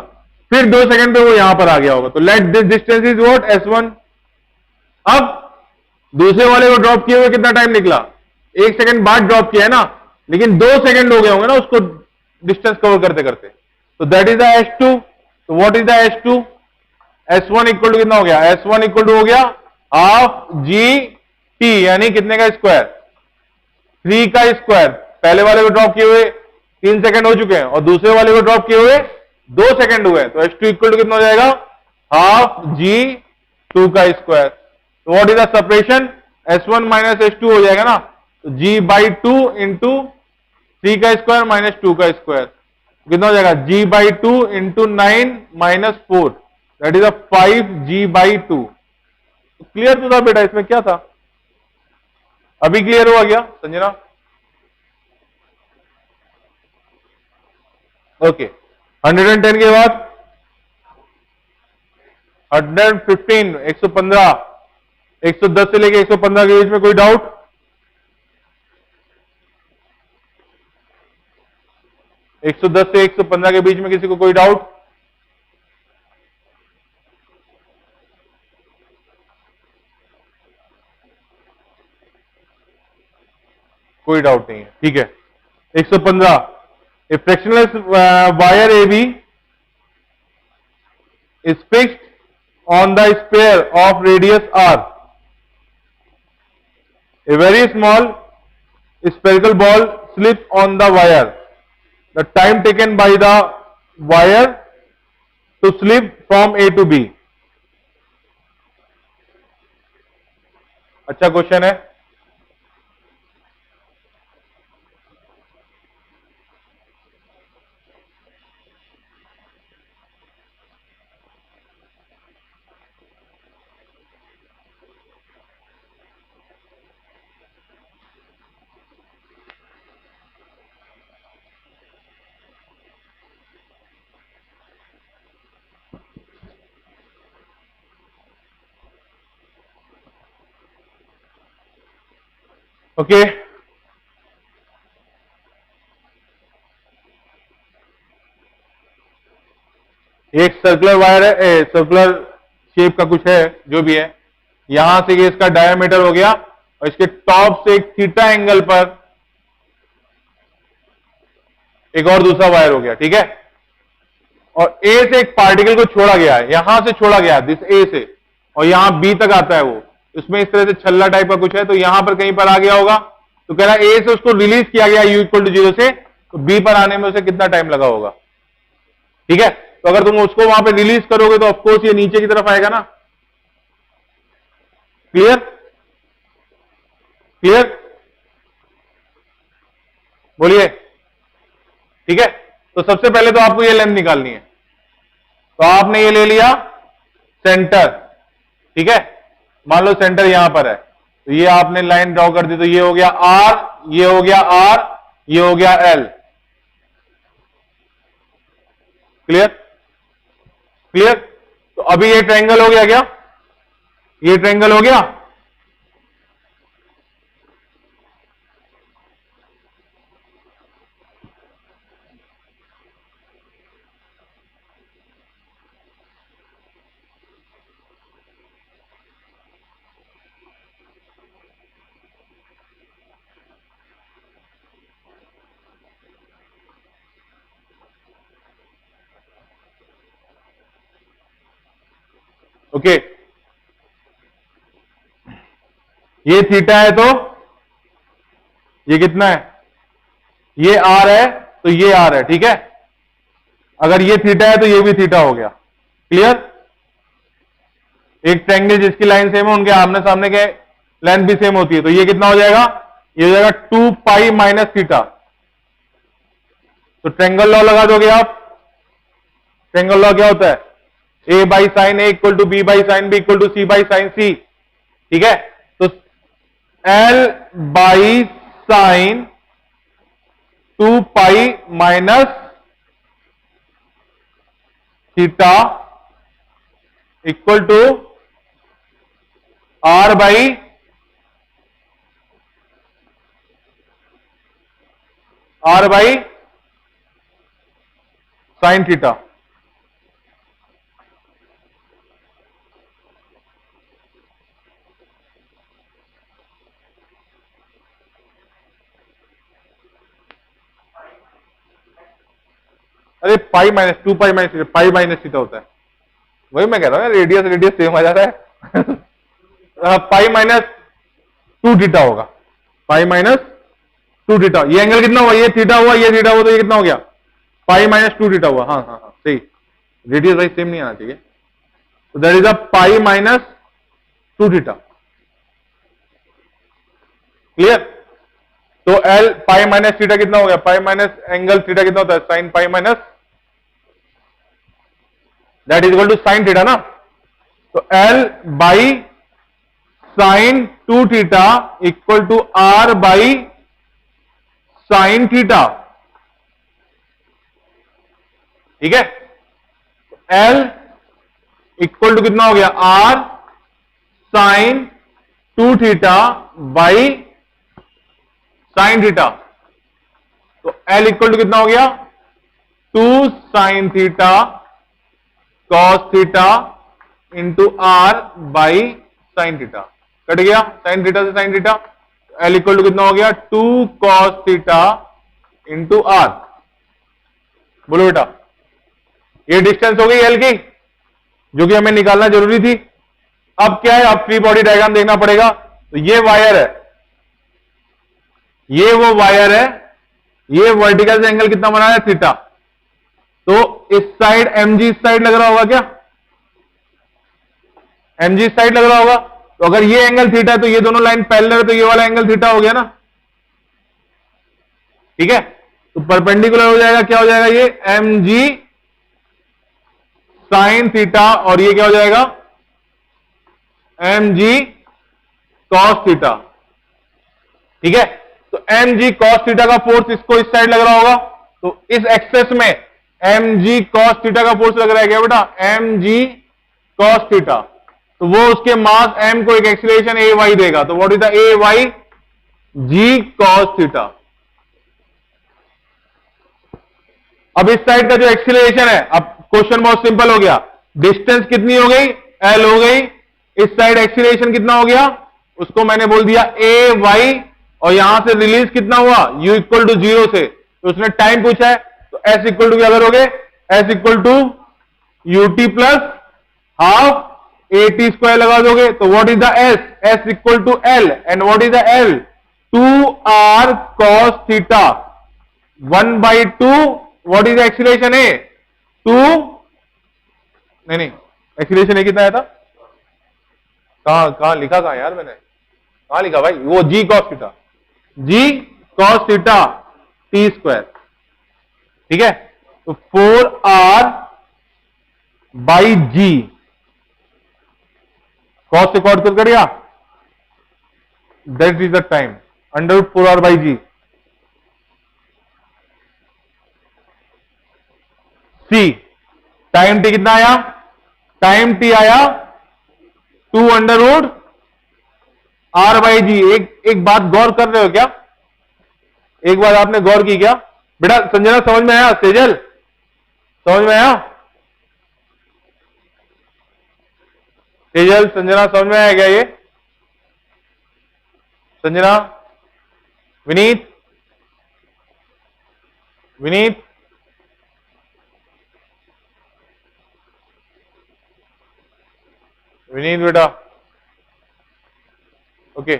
फिर 2 सेकंड पे वो यहां पर आ गया होगा. तो let this distance is what? S1. अब दूसरे वाले को ड्रॉप किए हुए कितना टाइम निकला? 1 सेकंड बाद ड्रॉप किया है ना, लेकिन 2 सेकंड हो गए होंगे ना उसको डिस्टेंस कवर करते करते. तो दैट इज द S2. तो what is the S2? S1 equal to कितना हो गया? S1 इक्वल टू हो गया हाफ GT, यानी कितने का स्क्वायर? 3 का स्क्वायर. पहले वाले को ड्रॉप किए हुए 3 सेकंड हो चुके हैं और दूसरे वाले को ड्रॉप किए हुए 2 सेकंड हुए. तो S2 इक्वल टू कितना हो जाएगा? हाफ G2 का स्क्वायर. तो what is the separation? S1 minus S2 हो जाएगा ना. तो G/2 इंटू 3 का स्क्वायर माइनस 2 का स्क्वायर कितना हो जाएगा? G/2 into 9 minus 4, that is 5G/2. Clear तो था बेटा? इसमें क्या था? अभी क्लियर हुआ क्या संजना? ओके, 110 के बाद 115, 115, 110 से लेके 115 के बीच में कोई डाउट? एक 110 से 115 के बीच में किसी को कोई डाउट? कोई डाउट नहीं है. ठीक है, 115. ए फ्रैक्शनलेस wire AB is fixed on the sphere of radius r. A very small spherical ball slips on the wire. The time taken by the wire to slip from A to B. अच्छा question है. Okay, एक circular wire है, circular shape का कुछ है, जो भी है, यहां से ये इसका डायमीटर हो गया और इसके टॉप से एक थीटा एंगल पर एक और दूसरा वायर हो गया, ठीक है। और ए से एक पार्टिकल को छोड़ा गया है, यहां से छोड़ा गया है दिस ए से, और यहां बी तक आता है वो, इसमें इस तरह से छल्ला टाइप का कुछ है, तो यहां पर कहीं पर आ गया होगा, तो कह रहा है ए से उसको रिलीज किया गया यू इक्वल टू 0 से, तो बी पर आने में उसे कितना टाइम लगा होगा, ठीक है। तो अगर तुम उसको वहां पे रिलीज करोगे तो ऑफकोर्स ये नीचे की तरफ आएगा ना। क्लियर, क्लियर, बोलिए, ठीक है। तो सबसे पहले तो आपको ये लेंथ निकालनी है, तो आपने ये ले लिया सेंटर, ठीक है। मान लो सेंटर यहां पर है, तो ये आपने लाइन ड्रॉ कर दी, तो ये हो गया आर, ये हो गया आर, ये हो गया एल। Clear, clear. तो अभी ये ट्रायंगल हो गया क्या, ये ट्रायंगल हो गया। ओके, ये थीटा है तो ये कितना है, ये आर है तो ये आर है, ठीक है। अगर ये थीटा है तो ये भी थीटा हो गया। क्लियर, एक ट्रायंगल जिसकी लाइन सेम है उनके आमने सामने के लेंथ भी सेम होती है, तो ये कितना हो जाएगा, ये हो जाएगा 2 पाई माइनस थीटा। तो ट्रायंगल लॉ लगा दोगे आप। ट्रायंगल लॉ क्या होता है, A by sine A equal to B by sine B equal to C by sine C, ठीक है। तो L by sine 2 pi minus theta equal to R by sine theta. अरे pi minus 2 pi minus theta, pi minus theta होता है, वही मैं कह रहा हूं, रेडियस रेडियस सेम आ जाता है। पाई माइनस 2 थीटा होगा, पाई माइनस 2 थीटा। ये एंगल कितना हुआ, ये थीटा हुआ, ये थीटा हुआ, तो ये कितना हो गया, पाई माइनस 2 थीटा हुआ। हाँ हाँ हाँ सही, रेडियस वाइज सेम नहीं आना चाहिए। तो that is a pi minus 2 theta. Clear. तो एल पाई माइनस थीटा कितना हो गया, पाई माइनस एंगल थीटा कितना होता है, sine pi minus, that is equal to sine theta ना। तो L by sine 2 theta equal to R by sine theta, ठीक है। एल इक्वल टू कितना हो गया, R sine 2 theta by sine theta. तो एल इक्वल टू कितना हो गया, 2 sine theta cos theta into R by sine theta. Cut गया साइन थीटा से sine theta. L equal to कितना हो गया, 2 कॉस थीटा इंटू आर। बोलो बेटा, ये डिस्टेंस हो गई एल की, जो कि हमें निकालना जरूरी थी। अब क्या है, अब फ्री बॉडी डायग्राम देखना पड़ेगा। तो ये वायर है, ये वो वायर है, ये वर्टिकल एंगल कितना बना है, थीटा। तो इस साइड एमजी इस साइड लग रहा होगा क्या, एमजी इस साइड लग रहा होगा। तो अगर ये एंगल थीटा है तो ये दोनों लाइन पैरेलल है, तो ये वाला एंगल थीटा हो गया ना, ठीक है। तो परपेंडिकुलर हो जाएगा, क्या हो जाएगा, ये एमजी साइन थीटा, और ये क्या हो जाएगा, एमजी कॉस थीटा, ठीक है। तो एमजी कॉस थीटा का फोर्स इसको इस साइड लग रहा होगा, तो इस एक्सेस में एमजी कॉस थीटा का फोर्स लग रहा है क्या बेटा, एमजी कॉस थीटा। तो वो उसके मास एम को एक एक्सीलरेशन ए वाई देगा। तो what is the A Y, G cos theta. अब इस साइड का जो एक्सीलरेशन है, अब क्वेश्चन बहुत सिंपल हो गया। डिस्टेंस कितनी हो गई? एल हो गई। इस साइड एक्सीलरेशन कितना हो गया? उसको मैंने बोल दिया ए वाई, और यहां से रिलीज कितना हुआ? यू इक्वल टू 0 से। तो उसने टाइम पूछा है, तो एस इक्वल टू क्या करोगे? S equal to UT plus half A T square लगा दोगे। तो what is the S? S equal to L, and what is the L? 2r cos theta 1/2। What is acceleration A? 2, नहीं acceleration ए कितना आया था? कहां लिखा? कहां यार मैंने कहां लिखा भाई? वो G cos theta, G cos theta T square. ठीक है, तो 4r बाई जी, कॉस से कॉट कर गया, that is the time, under 4r by G. See time T कितना आया? टाइम टी आया 2 under root R by G. एक बात गौर कर रहे हो क्या? एक बात आपने गौर की क्या बेटा? संजना समझ में आया? सेजल समझ में आया? सेजल संजना समझ में आया क्या ये? संजना, विनीत, विनीत, विनीत बेटा, ओके,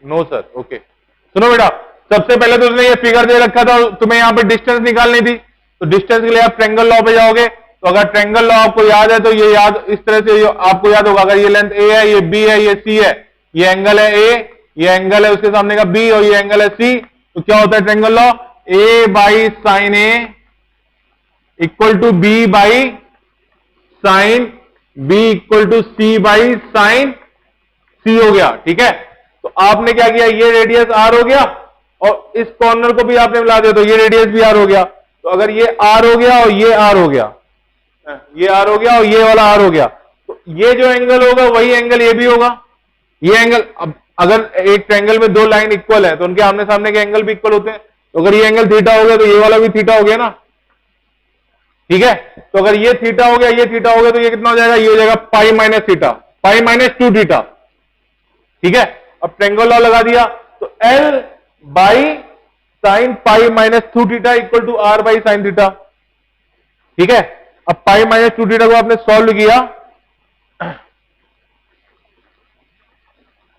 नो सर, ओके। सुनो बेटा, सबसे पहले तो उसने ये फिगर दे रखा था, तुम्हें यहां पे डिस्टेंस निकालनी थी, तो डिस्टेंस के लिए आप ट्रायंगल लॉ पे जाओगे। तो अगर ट्रायंगल लॉ आपको याद है तो ये याद इस तरह से आपको याद होगा। अगर ये लेंथ ए है, ये बी है, ये सी है, ये एंगल है ए, ये एंगल है उसके सामने का बी, और ये एंगल है सी, तो क्या होता है triangle law? A by sine A equal to B by sine B equal to C by sine C हो गया। ठीक है, तो आपने क्या किया? ये रेडियस आर हो गया, और इस कॉर्नर को भी आपने मिला दिया, तो ये रेडियस भी आर हो गया। तो अगर ये आर हो गया और ये आर हो गया, ये आर हो गया और ये वाला आर हो गया, तो ये जो एंगल होगा वही एंगल ये भी होगा। ये एंगल, अब अगर एक ट्रायंगल में दो लाइन इक्वल है तो उनके आमने सामने के एंगल भी इक्वल होते हैं। तो अगर ये एंगल थीटा हो गया तो ये वाला भी थीटा हो गया ना। ठीक है, तो अगर ये थीटा हो गया, ये थीटा हो गया, तो ये कितना हो जाएगा? ये हो जाएगा pi minus theta, pi minus 2 theta. ठीक है, अब ट्रायंगल लॉ लगा दिया, तो L by sine pi minus 2 theta equal to R by sine theta. ठीक है, अब पाई माइनस 2 थीटा को आपने सॉल्व किया,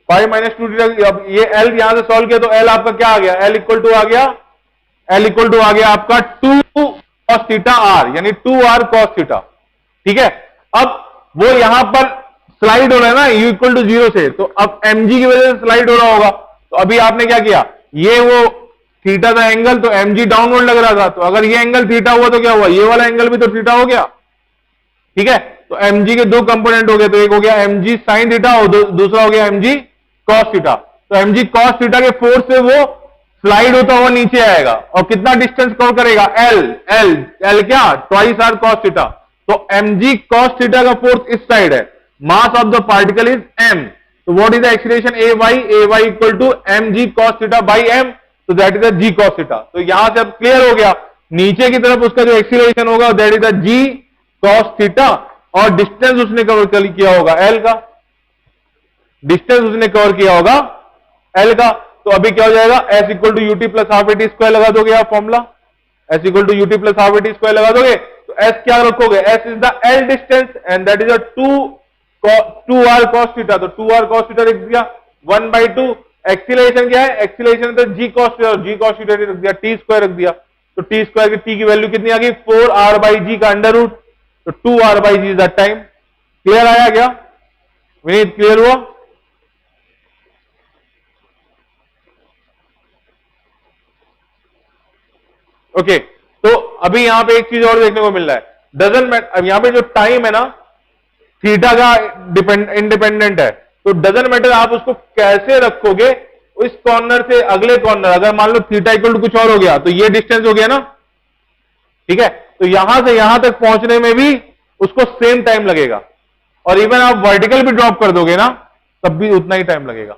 पाई माइनस 2 थीटा, अब ये L यहां से सॉल्व किया तो L आपका क्या आ गया? L इक्वल टू आ गया, L इक्वल टू आ गया आपका 2 cos थीटा r, यानी 2r cos थीटा। ठीक है, अब वो यहां पर स्लाइड हो रहा है ना u इक्वल टू 0 से, तो अब mg की वजह से स्लाइड हो रहा होगा। तो अभी आपने क्या किया? ये वो थीटा था एंगल, तो mg डाउनवर्ड लग रहा था, तो अगर ये एंगल थीटा हुआ तो क्या हुआ? ये वाला एंगल भी तो थीटा हो गया। ठीक है, तो mg के दो कंपोनेंट हो गए, तो एक हो गया mg साइन थीटा और दूसरा हो गया mg cos थीटा। तो mg cos थीटा के फोर्स से वो स्लाइड होता हुआ नीचे आएगा, और कितना डिस्टेंस कवर करेगा? L क्या? Twice R cos theta. तो mg cos थीटा का फोर्स इस साइड है, mass of the particle is m, तो what is the acceleration? ay equal to mg cos theta by m, तो that is the g cos theta. तो यहां से अब क्लियर हो गया, नीचे की तरफ उसका जो एक्सीलरेशन होगा that is the g cos theta, और डिस्टेंस उसने कवर किया होगा L का, डिस्टेंस उसने कवर किया होगा L का। तो अभी क्या हो जाएगा? S equal to UT plus half A T square लगा दोगे आप formula, S equal to UT plus half A T square लगा दोगे, तो S क्या रखोगे? S is the L distance and that is a 2r cos theta, तो 2r cos theta लिख दिया 1/2। एक्सीलरेशन क्या है? एक्सीलरेशन तो g cos theta, g cos theta रख दिया, t स्क्वायर रख दिया, तो t स्क्वायर की t की वैल्यू कितनी आ गई? 4r बाई जी का अंडर रूट, तो 2r by G is the time. Clear आया क्या विनीत? क्लियर हुआ? ओके, तो अभी यहां पे एक चीज और देखने को मिल रहा है, डजंट मैटर। अब यहां पे जो टाइम है ना थीटा का इंडिपेंडेंट है, तो डजंट मैटर आप उसको कैसे रखोगे इस कॉर्नर से अगले कॉर्नर। अगर मान लो थीटा इक्वल टू कुछ और हो गया तो ये डिस्टेंस हो गया ना। ठीक है, तो यहां से यहां तक पहुंचने में भी उसको सेम टाइम लगेगा, और इवन आप वर्टिकल भी ड्रॉप कर दोगे ना तब भी उतना ही टाइम लगेगा,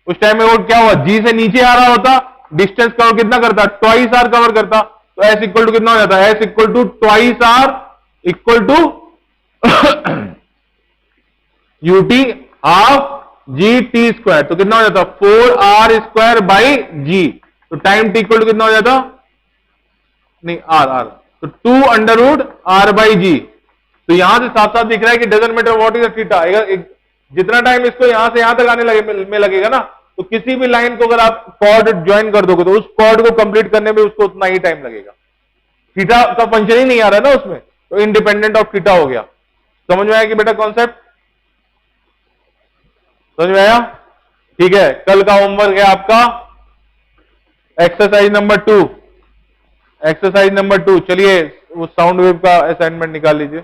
उस टाइम में वो क्या हुआ, जी से नीचे आ रहा होता, डिस्टेंस कवर कितना करता, ट्वाइस आर कवर करता, तो एस इक्वल टू कितना हो जाता, S equal to twice R equal to UT half G T square, तो कितना हो जाता, 4r² बाई जी, तो टाइम टी इक्वल टू कितना हो जाता, नहीं आर आर, तो 2√r/g। तो यहां से साथ साथ दिख रहा है कि doesn't matter what is theta, जितना टाइम इसको यहां से यहां तक आने में लगेगा ना, तो किसी भी लाइन को अगर आप कॉर्ड ज्वाइन कर दोगे तो उस कॉर्ड को कंप्लीट करने में उसको उतना ही टाइम लगेगा। थीटा का फंक्शन ही नहीं आ रहा है ना उसमें, तो इंडिपेंडेंट ऑफ थीटा हो गया। समझ में आया कि बेटा कॉन्सेप्ट, समझ में आया? ठीक है, कल का होमवर्क है आपका एक्सरसाइज नंबर 2। एक्सरसाइज नंबर 2, चलिए वो साउंड वेव का असाइनमेंट निकाल लीजिए।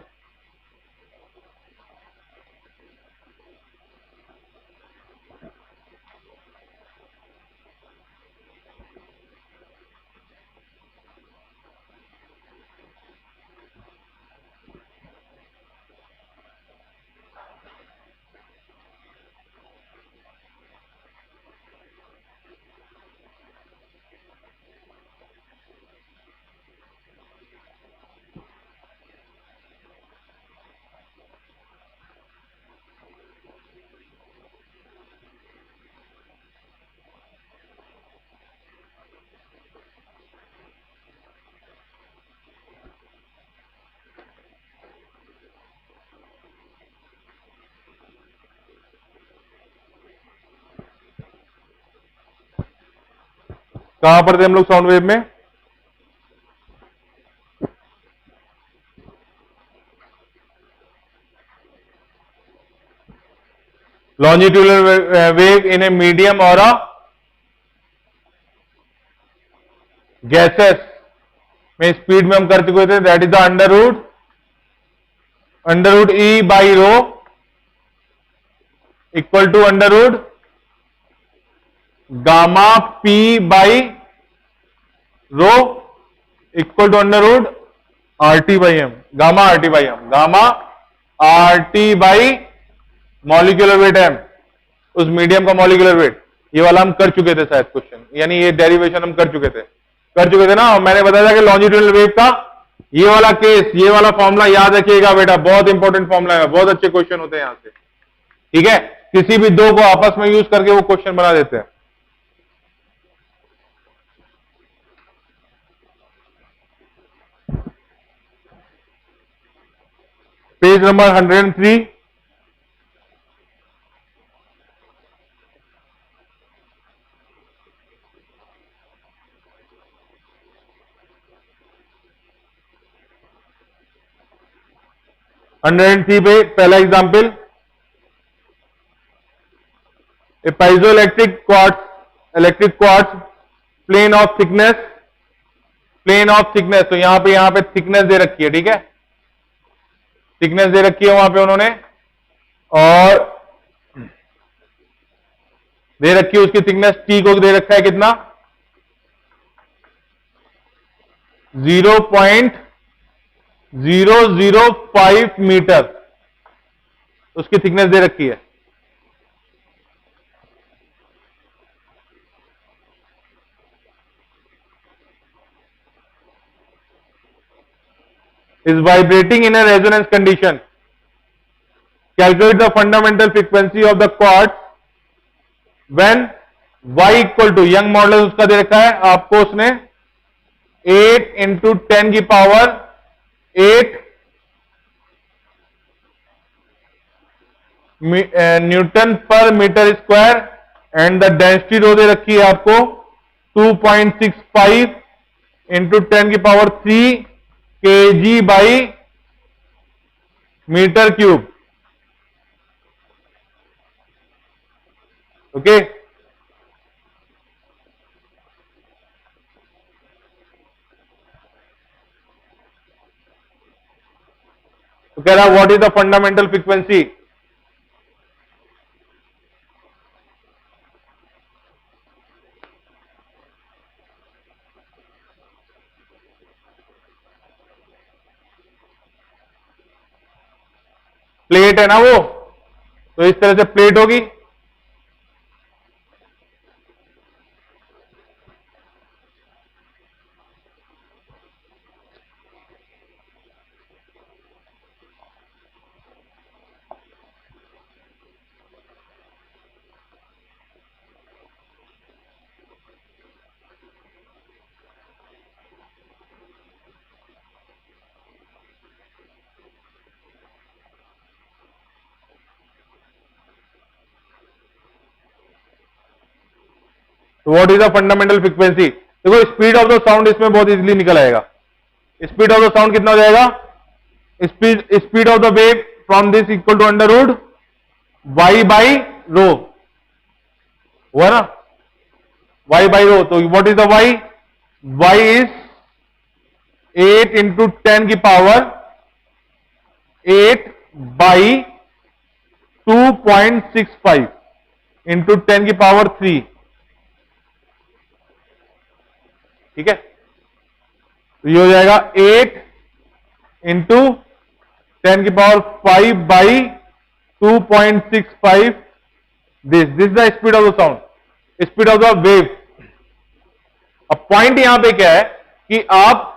कहां पर थे हम लोग साउंड वेव में? Longitudinal wave in a medium और अ गैसेस में स्पीड में हम कर चुके थे, that is the under root E by rho equal to under root gamma P by rho equal to under root RT by M, gamma RT by M, gamma RT by molecular weight M, उस medium का molecular weight. ये वाला हम कर चुके थे शायद question, यानी ये डेरिवेशन हम कर चुके थे ना। और मैंने बताया था कि लॉन्जिट्यूडनल वेव का ये वाला केस, ये वाला फॉर्मूला याद रखिएगा बेटा, बहुत इंपॉर्टेंट फॉर्मूला है, बहुत अच्छे क्वेश्चन होते हैं यहां से। ठीक है, किसी भी दो को आपस में यूज करके वो क्वेश्चन बना देते हैं। पेज नंबर 103, पे पहला example, A piezoelectric quartz plane of thickness, तो यहां पे थिकनेस दे रखी है, ठीक है, थिकनेस दे रखी है वहां पे उन्होंने, और दे रखी है उसकी थिकनेस टी को दे रखा है कितना, 0.005 मीटर उसकी थिकनेस दे रखी है। is vibrating in a resonance condition. Calculate the fundamental frequency of the quartz when y equal to, young model उसका दे रखा है आपको उसने 8 इंटू 10 की power 8 newton per metre square, and the density rho दे रखी है आपको 2.65 इंटू 10 की power 3 kg by metre cube. Okay, तो कह रहा what is the fundamental frequency, plate है ना वो, तो इस तरह से प्लेट होगी, तो what is the fundamental frequency? देखो स्पीड ऑफ द साउंड इसमें बहुत इजीली निकल आएगा। स्पीड ऑफ द साउंड कितना हो जाएगा? Speed of the wave from this equal to under root Y by rho, हुआ ना, वाई बाई रो। तो what is the Y? Y is 8 into 10 की पावर 8 बाई 2.65 इंटू 10 की पावर 3, ठीक है। तो ये हो जाएगा 8 इंटू 10 की power 5 by 2.65, this the speed of the sound, speed of the wave. अब पॉइंट यहां पे क्या है कि आप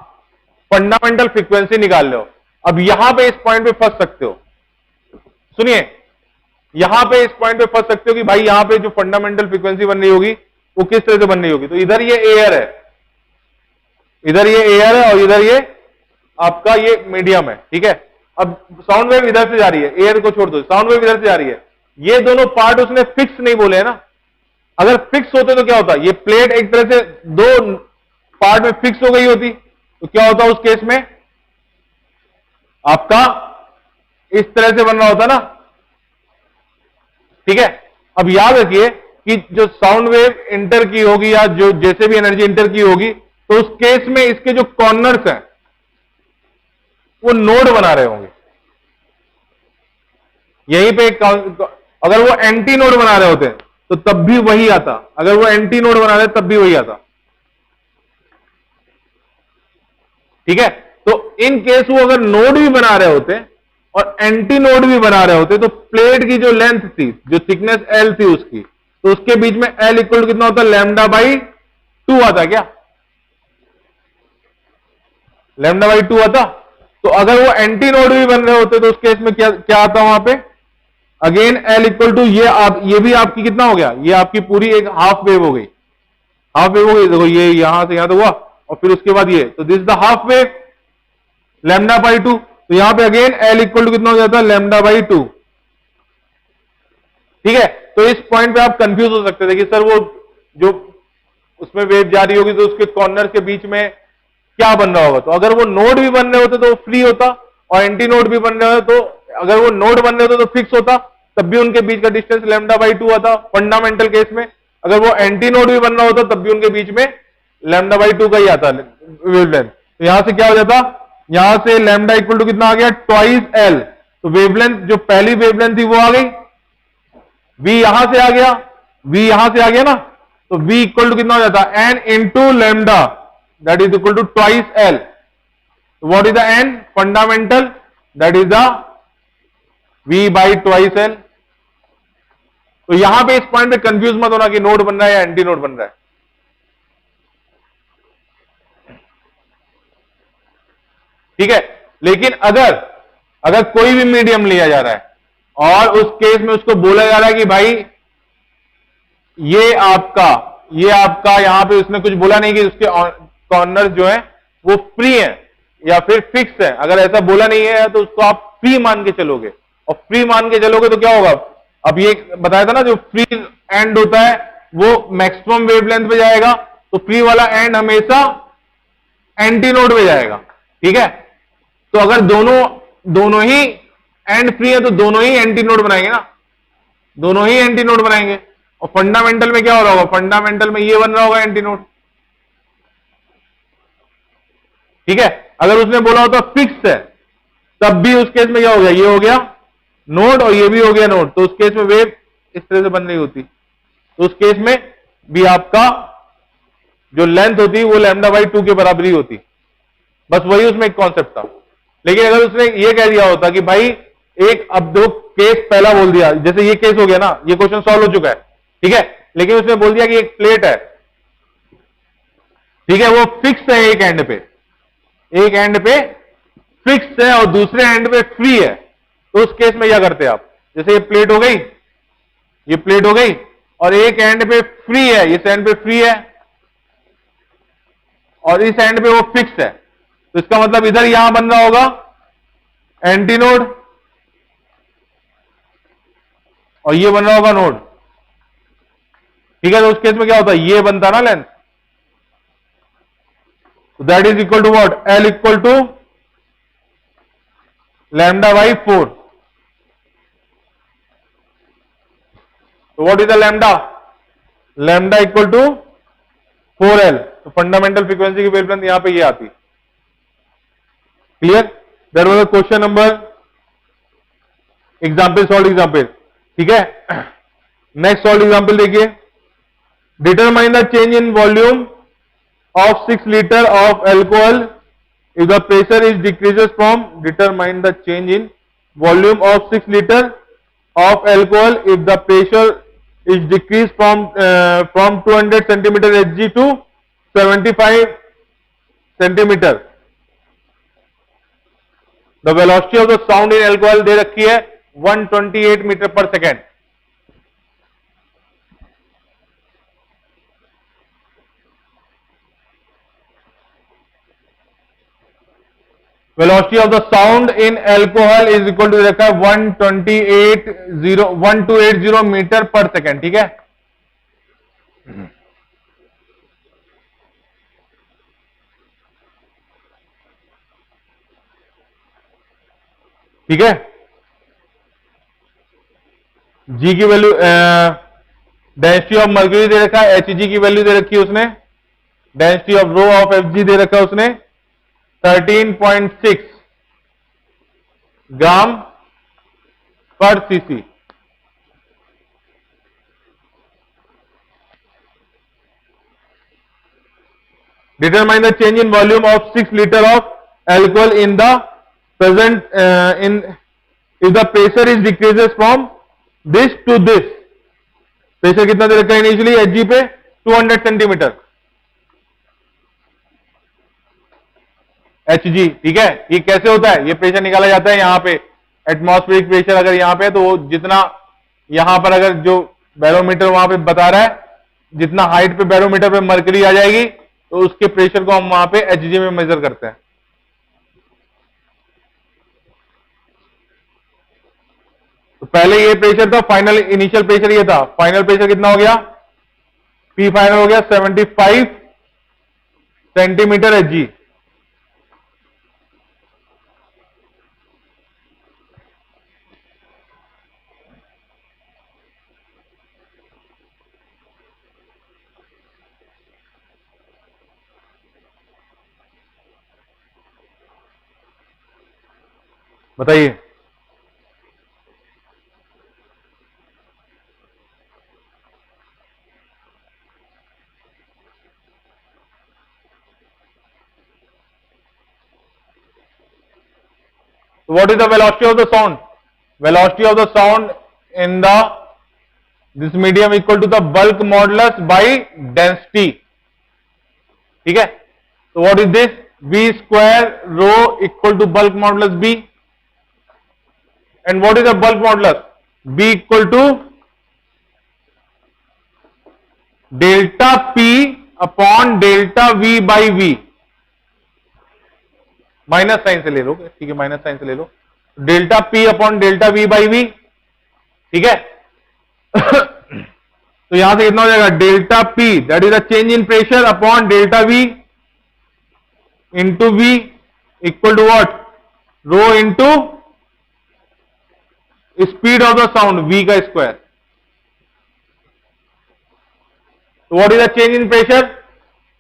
फंडामेंटल फ्रीक्वेंसी निकाल लो। अब यहां पे इस पॉइंट पे फंस सकते हो, सुनिए, यहां पे इस पॉइंट पे फंस सकते हो कि भाई यहां पे जो फंडामेंटल फ्रीक्वेंसी बन रही होगी वो किस तरह से बन रही होगी। तो इधर ये एयर है, इधर ये एयर है और इधर ये आपका ये मीडियम है, ठीक है। अब साउंड वेव इधर से जा रही है, एयर को छोड़ दो, साउंड वेव इधर से जा रही है। ये दोनों पार्ट उसने फिक्स नहीं बोले है ना। अगर फिक्स होते तो क्या होता? ये प्लेट एक तरह से दो पार्ट में फिक्स हो गई होती तो क्या होता उस केस में? आपका इस तरह से बन रहा होता ना, ठीक है। अब याद रखिए कि जो साउंड वेव इंटर की होगी या जो जैसे भी एनर्जी इंटर की होगी तो उस केस में इसके जो कॉर्नर्स हैं वो नोड बना रहे होंगे। यहीं पे अगर वो एंटी नोड बना रहे होते तो तब भी वही आता, अगर वो एंटी नोड बना रहे तब भी वही आता, ठीक है। तो इन केस वो अगर नोड भी बना रहे होते और एंटी नोड भी बना रहे होते तो प्लेट की जो लेंथ थी, जो थिकनेस एल थी उसकी, तो उसके बीच में एल इक्वल टू कितना होता? लैम्डा बाई 2 आता। क्या लैम्डा बाई 2 आता? तो अगर वो एंटी नोड भी बन रहे होते तो उस केस में क्या क्या आता वहां पे? अगेन एल इक्वल टू ये भी आपकी कितना हो गया? ये आपकी पूरी एक हाफ वेव हो गई, हाफ वेव हो गई। देखो ये यहां से यहां तो हुआ और फिर उसके बाद ये, तो this the half wave lambda by 2। तो यहां पे अगेन एल इक्वल टू कितना हो जाता है? लैम्डा बाई 2, ठीक है। तो इस पॉइंट पे आप कंफ्यूज हो सकते थे कि सर वो जो उसमें वेव जा रही होगी तो उसके कॉर्नर के बीच में क्या बन रहा होगा। तो अगर वो नोड भी बन रहे होते तो फ्री होता और एंटी नोड भी बन रहे होते तो अगर वो नोड बन रहे होते तो फिक्स होता, तब भी उनके बीच का डिस्टेंस लैम्डा बाई 2 आता फंडामेंटल केस में। अगर वो एंटी नोड भी बन रहा होता तब भी उनके बीच में लैम्डा बाई 2 का ही आता वेवलेंथ। तो यहां से क्या हो जाता? यहां से लैम्डा इक्वल टू कितना आ गया? Twice L. तो वेवलेंथ जो पहली वेवलेंथ थी वो आ गई, v यहां से आ गया, v यहां से आ गया ना, तो v इक्वल टू कितना हो जाता? n into lambda, that is equal to twice L. What is the n? Fundamental, that is the v by twice L. तो यहां पे इस पॉइंट पे कंफ्यूज मत होना कि नोड बन रहा है या एंटी नोड बन रहा है, ठीक है। लेकिन अगर कोई भी मीडियम लिया जा रहा है और उस केस में उसको बोला जा रहा है कि भाई ये आपका यहां पे उसने कुछ बोला नहीं कि उसके कॉर्नर जो है वो फ्री है या फिर फिक्स है, अगर ऐसा बोला नहीं है तो उसको आप फ्री मान के चलोगे, और फ्री मान के चलोगे तो क्या होगा? अब ये बताया था ना, जो फ्री एंड होता है वो मैक्सिमम वेवलेंथ पे जाएगा, तो फ्री वाला एंड हमेशा एंटी नोड पे जाएगा, ठीक है। तो अगर दोनों ही एंड फ्री है तो दोनों ही एंटी नोड बनाएंगे ना, दोनों ही एंटी नोड बनाएंगे। और फंडामेंटल में क्या हो रहा होगा? फंडामेंटल में ये बन रहा होगा एंटी नोड, ठीक है। अगर उसने बोला होता फिक्स है तब भी उस केस में क्या हो गया? ये हो गया नोड और ये भी हो गया नोड, तो उस केस में वेव इस तरह से बन रही होती, तो उस केस में भी आपका जो लेंथ होती वो लैम्डा बाई 2 के बराबर ही होती। बस वही उसमें एक कॉन्सेप्ट था। लेकिन अगर उसने ये कह दिया होता कि भाई अब दो केस पहला बोल दिया, जैसे ये केस हो गया ना, ये क्वेश्चन सॉल्व हो चुका है, ठीक है। लेकिन उसने बोल दिया कि एक प्लेट है, ठीक है, वो फिक्स है एक एंड पे फिक्स है और दूसरे एंड पे फ्री है, तो उस केस में क्या करते आप? जैसे ये प्लेट हो गई और एक एंड पे फ्री है, इस एंड पे फ्री है और इस एंड पे वो फिक्स है, तो इसका मतलब इधर यहां बन रहा होगा एंटी नोड और ये बन रहा होगा नोड, ठीक है, तो उस केस में क्या होता है, ये बनता ना length, that is equal to what, L equal to lambda by 4. तो what is the lambda, lambda equal to 4L. तो फंडामेंटल फ्रीक्वेंसी की वेवलेंथ यहां पे ये आती. Clear, that was the question number, example solve example. ठीक है, next solve example देखिए. Determine the change in volume of 6 liter of alcohol if the pressure is decreases from, determine the change in volume of 6 liter of alcohol if the pressure is decreased from 200 centimeter Hg to 75 centimeter. The velocity of the sound in alcohol दे रखी है 128 metre पर second. Velocity of the sound in alcohol is equal to रखा है 1280 metre पर second. ठीक है, ठीक है. जी की वैल्यू, डेंसिटी ऑफ मर्क्यूरी दे रखा है, एच जी की वैल्यू दे रखी है उसने, density of rho of F G दे रखा है उसने 13.6 gram per CC. Determine the change in volume of 6 litre of alcohol in the present in if the pressure is decreases from this to this. Pressure कितना दे रखा है initially H G पे 200 centimetre H G. ठीक है, ये कैसे होता है, ये प्रेशर निकाला जाता है यहां पे, एटमॉस्फेरिक प्रेशर अगर यहां पे, तो वो जितना यहां पर अगर जो बैरोमीटर वहां पे बता रहा है, जितना हाइट पे बैरोमीटर पे मर्करी आ जाएगी, तो उसके प्रेशर को हम वहां पे एचजी में मेजर करते हैं. तो पहले ये प्रेशर था, फाइनल इनिशियल प्रेशर ये था, फाइनल प्रेशर कितना हो गया, पी फाइनल हो गया 75 सेंटीमीटर एच जी. बताइए, what is the velocity of the sound, velocity of the sound in the this medium equal to the bulk modulus by density. ठीक है, so what is this, v square rho equal to bulk modulus b, and what is the bulk modulus, b equal to delta p upon delta v by v. Minus sign से ले लो, ठीक है, minus sign से ले लो, delta P upon delta V by V. ठीक है, तो यहां से कितना हो जाएगा, delta P that is the change in pressure upon delta V into V equal to what, rho into speed of the sound V का स्क्वायर. तो what is the change in pressure,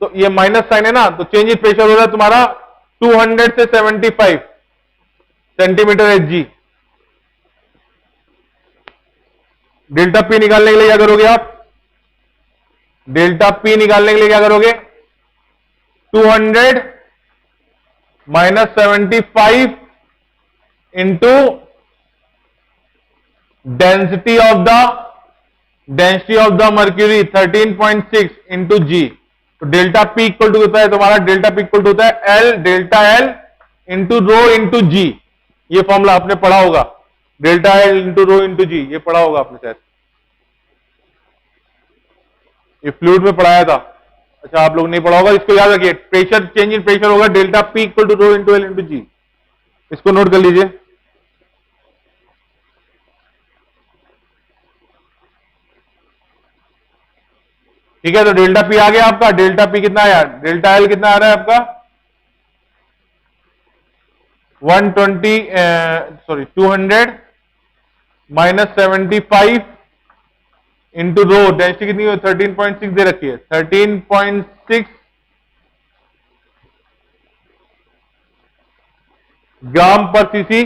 तो ये माइनस साइन है ना, तो change in pressure हो रहा है तुम्हारा 200 से 75 centimetre H G. Delta P निकालने के लिए क्या करोगे आप, डेल्टा पी निकालने के लिए क्या करोगे, 200 minus 75 into density of the mercury 13.6 into G. तो डेल्टा पी इक्वल टू होता है तुम्हारा, डेल्टा पी इक्वल टू होता है L delta L into rho into G. ये फॉर्मूला आपने पढ़ा होगा, delta L into rho into G, ये पढ़ा होगा आपने शायद, ये फ्लूइड में पढ़ाया था. अच्छा, आप लोग नहीं पढ़ा होगा, इसको याद रखिए, प्रेशर चेंज इन प्रेशर होगा delta P equal to rho into L into G. इसको नोट कर लीजिए. ठीक है, तो डेल्टा पी आ गया आपका। डेल्टा पी कितना आया, डेल्टा एल कितना आ रहा है आपका 120 sorry 200 minus 75 into rho. Density कितनी है 13.6 दे रखी है, 13.6 ग्राम पर सीसी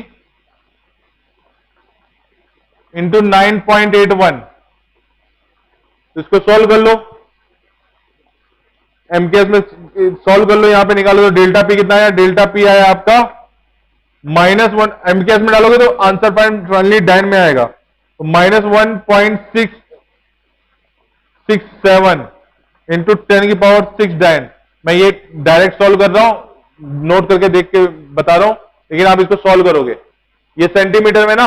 इंटू 9.81। इसको सॉल्व कर लो, एमकेएस में सॉल्व कर लो, यहां पे निकालो तो डेल्टा पी कितना आया, डेल्टा पी आया आपका -1। एमकेएस में डालोगे तो आंसर पॉइंट फाइनली डाइन में आएगा, तो -1.667 इंटू 10⁻6 डाइन। मैं ये डायरेक्ट सॉल्व कर रहा हूं, नोट करके देख के बता रहा हूं, लेकिन आप इसको सॉल्व करोगे। ये सेंटीमीटर में ना,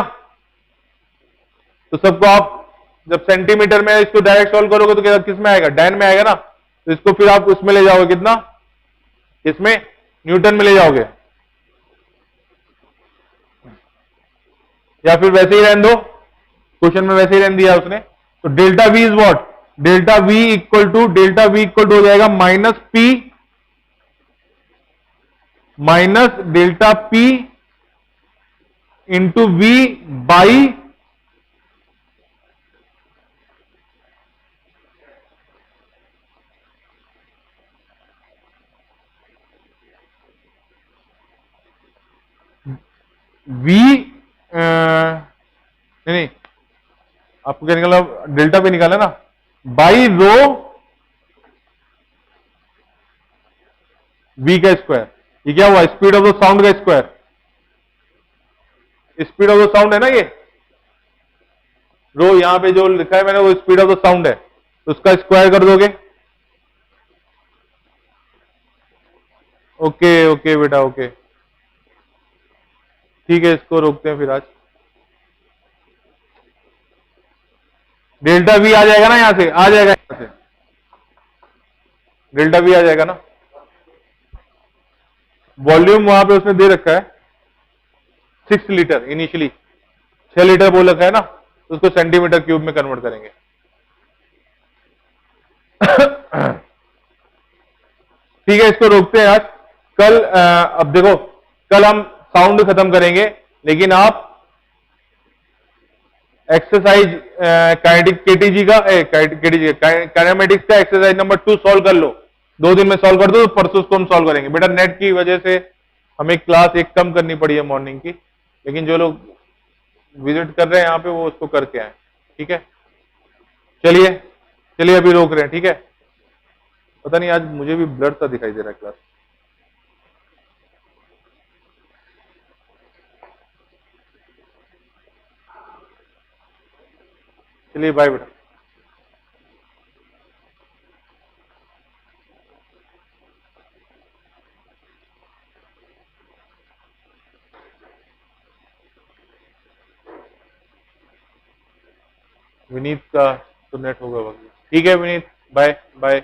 तो सबको आप जब सेंटीमीटर में इसको डायरेक्ट सॉल्व करोगे तो क्या किस में आएगा, डाइन में आएगा ना। तो इसको फिर आप उसमें ले जाओगे, कितना, इसमें न्यूटन में ले जाओगे, या फिर वैसे ही रहने दो, क्वेश्चन में वैसे ही रहने दिया उसने। तो delta V is what, delta V equal to हो जाएगा minus delta P into V by V नहीं, आपको क्या निकाला, डेल्टा पे निकाला ना, बाई रो वी का स्क्वायर। ये क्या हुआ, स्पीड ऑफ द साउंड का square. Speed of the sound है ना ये, रो यहां पे जो लिखा है मैंने वो स्पीड ऑफ द साउंड है, तो उसका स्क्वायर कर दोगे। ओके ओके बेटा, ओके ठीक है, इसको रोकते हैं फिर आज। डेल्टा वी आ जाएगा ना, यहां से आ जाएगा, यहां से डेल्टा वी आ जाएगा ना। वॉल्यूम वहां पे उसने दे रखा है 6 लीटर, इनिशियली 6 लीटर बोल रखा है ना, तो उसको सेंटीमीटर क्यूब में कन्वर्ट करेंगे। ठीक है, इसको रोकते हैं आज। कल अब देखो, कल हम साउंड खत्म करेंगे, लेकिन आप एक्सरसाइज काइनेटिक केटीजी का काइनेमेटिक्स का एक्सरसाइज नंबर 2 सॉल्व कर लो। 2 दिन में सॉल्व कर दो, तो परसों उसको हम सॉल्व करेंगे। बेटा नेट की वजह से हमें क्लास एक कम करनी पड़ी है मॉर्निंग की, लेकिन जो लोग विजिट कर रहे हैं यहाँ पे वो उसको करके आए। ठीक है, चलिए चलिए अभी रोक रहे हैं। ठीक है, पता नहीं आज मुझे भी ब्लर सा दिखाई दे रहा है क्लास। चलिए बाय बेटा। विनीत का तो नेट होगा, ठीक है विनीत, बाय बाय।